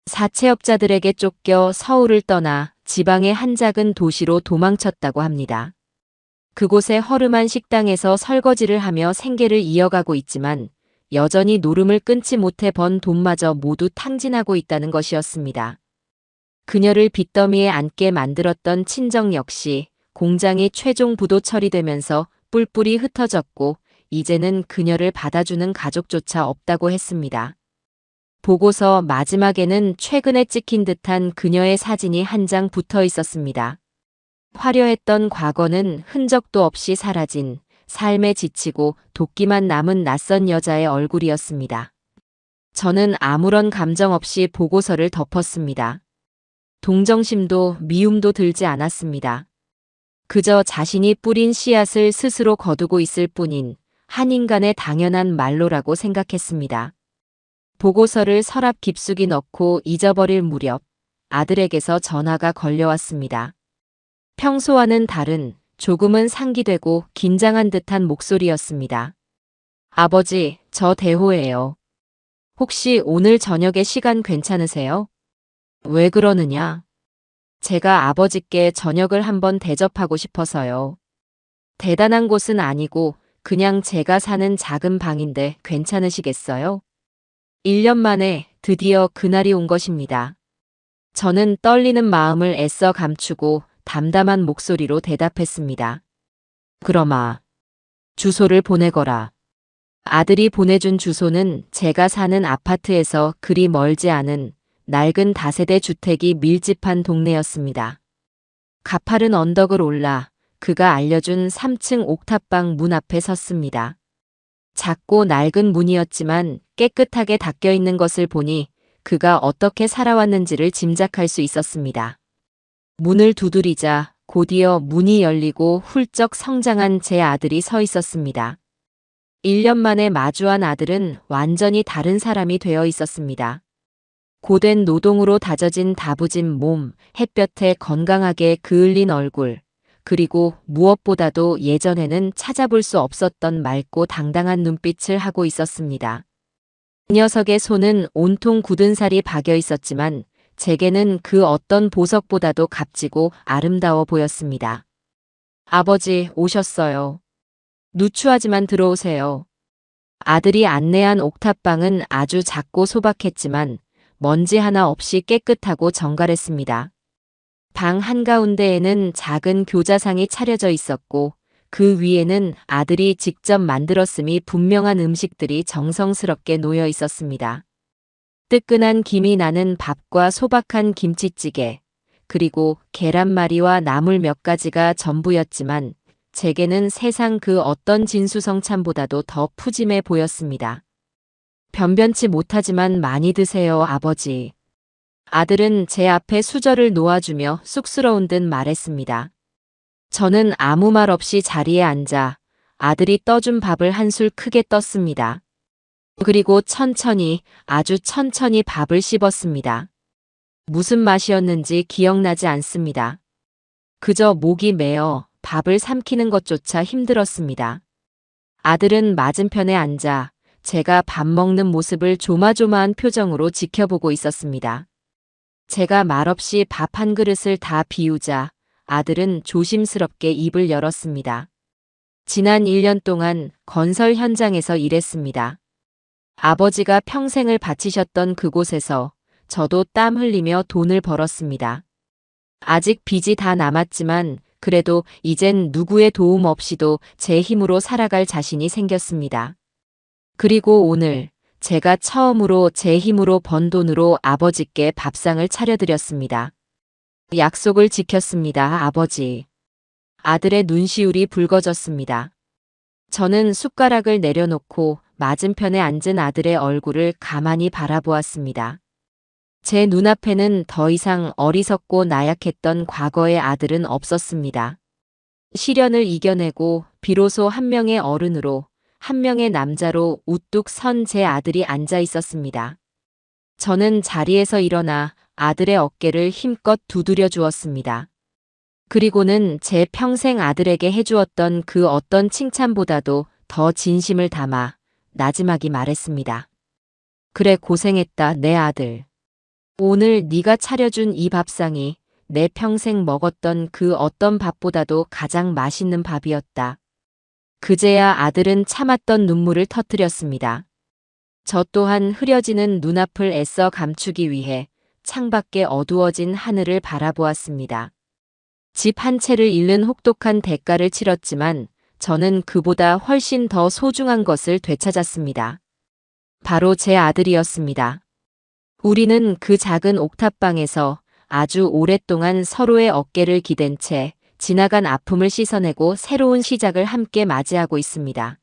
사채업자들에게 쫓겨 서울을 떠나 지방의 한 작은 도시로 도망쳤다고 합니다. 그곳의 허름한 식당에서 설거지를 하며 생계를 이어가고 있지만 여전히 노름을 끊지 못해 번 돈마저 모두 탕진하고 있다는 것이었습니다. 그녀를 빚더미에 앉게 만들었던 친정 역시 공장이 최종 부도 처리되면서 뿔뿔이 흩어졌고 이제는 그녀를 받아주는 가족조차 없다고 했습니다. 보고서 마지막에는 최근에 찍힌 듯한 그녀의 사진이 한 장 붙어 있었습니다. 화려했던 과거는 흔적도 없이 사라진 삶에 지치고 도끼만 남은 낯선 여자의 얼굴이었습니다. 저는 아무런 감정 없이 보고서를 덮었습니다. 동정심도 미움도 들지 않았습니다. 그저 자신이 뿌린 씨앗을 스스로 거두고 있을 뿐인 한 인간의 당연한 말로라고 생각했습니다. 보고서를 서랍 깊숙이 넣고 잊어버릴 무렵 아들에게서 전화가 걸려왔습니다. 평소와는 다른 조금은 상기되고 긴장한 듯한 목소리였습니다. 아버지, 저 대호예요. 혹시 오늘 저녁에 시간 괜찮으세요? 왜 그러느냐? 제가 아버지께 저녁을 한번 대접하고 싶어서요. 대단한 곳은 아니고 그냥 제가 사는 작은 방인데 괜찮으시겠어요? 1년 만에 드디어 그날이 온 것입니다. 저는 떨리는 마음을 애써 감추고 담담한 목소리로 대답했습니다. 그러마. 주소를 보내거라. 아들이 보내준 주소는 제가 사는 아파트에서 그리 멀지 않은 낡은 다세대 주택이 밀집한 동네였습니다. 가파른 언덕을 올라 그가 알려준 3층 옥탑방 문 앞에 섰습니다. 작고 낡은 문이었지만 깨끗하게 닦여 있는 것을 보니 그가 어떻게 살아왔는지를 짐작할 수 있었습니다. 문을 두드리자 곧이어 문이 열리고 훌쩍 성장한 제 아들이 서 있었습니다. 1년 만에 마주한 아들은 완전히 다른 사람이 되어 있었습니다. 고된 노동으로 다져진 다부진 몸, 햇볕에 건강하게 그을린 얼굴, 그리고 무엇보다도 예전에는 찾아볼 수 없었던 맑고 당당한 눈빛을 하고 있었습니다. 그 녀석의 손은 온통 굳은 살이 박여 있었지만 제게는 그 어떤 보석보다도 값지고 아름다워 보였습니다. 아버지, 오셨어요. 누추하지만 들어오세요. 아들이 안내한 옥탑방은 아주 작고 소박했지만 먼지 하나 없이 깨끗하고 정갈했습니다. 방 한가운데에는 작은 교자상이 차려져 있었고 그 위에는 아들이 직접 만들었음이 분명한 음식들이 정성스럽게 놓여 있었습니다. 뜨끈한 김이 나는 밥과 소박한 김치찌개, 그리고 계란말이와 나물 몇 가지가 전부였지만 제게는 세상 그 어떤 진수성찬보다도 더 푸짐해 보였습니다. 변변치 못하지만 많이 드세요, 아버지. 아들은 제 앞에 수저를 놓아주며 쑥스러운 듯 말했습니다. 저는 아무 말 없이 자리에 앉아 아들이 떠준 밥을 한 술 크게 떴습니다. 그리고 천천히, 아주 천천히 밥을 씹었습니다. 무슨 맛이었는지 기억나지 않습니다. 그저 목이 메어 밥을 삼키는 것조차 힘들었습니다. 아들은 맞은편에 앉아 제가 밥 먹는 모습을 조마조마한 표정으로 지켜보고 있었습니다. 제가 말없이 밥 한 그릇을 다 비우자 아들은 조심스럽게 입을 열었습니다. 지난 1년 동안 건설 현장에서 일했습니다. 아버지가 평생을 바치셨던 그곳에서 저도 땀 흘리며 돈을 벌었습니다. 아직 빚이 다 남았지만 그래도 이젠 누구의 도움 없이도 제 힘으로 살아갈 자신이 생겼습니다. 그리고 오늘 제가 처음으로 제 힘으로 번 돈으로 아버지께 밥상을 차려드렸습니다. 약속을 지켰습니다, 아버지. 아들의 눈시울이 붉어졌습니다. 저는 숟가락을 내려놓고 맞은편에 앉은 아들의 얼굴을 가만히 바라보았습니다. 제 눈앞에는 더 이상 어리석고 나약했던 과거의 아들은 없었습니다. 시련을 이겨내고 비로소 한 명의 어른으로, 한 명의 남자로 우뚝 선 제 아들이 앉아 있었습니다. 저는 자리에서 일어나 아들의 어깨를 힘껏 두드려 주었습니다. 그리고는 제 평생 아들에게 해주었던 그 어떤 칭찬보다도 더 진심을 담아 나지막이 말했습니다. 그래, 고생했다, 내 아들. 오늘 네가 차려준 이 밥상이 내 평생 먹었던 그 어떤 밥보다도 가장 맛있는 밥이었다. 그제야 아들은 참았던 눈물을 터뜨렸습니다. 저 또한 흐려지는 눈앞을 애써 감추기 위해 창밖에 어두워진 하늘을 바라보았습니다. 집 한 채를 잃는 혹독한 대가를 치렀지만 저는 그보다 훨씬 더 소중한 것을 되찾았습니다. 바로 제 아들이었습니다. 우리는 그 작은 옥탑방에서 아주 오랫동안 서로의 어깨를 기댄 채 지나간 아픔을 씻어내고 새로운 시작을 함께 맞이하고 있습니다.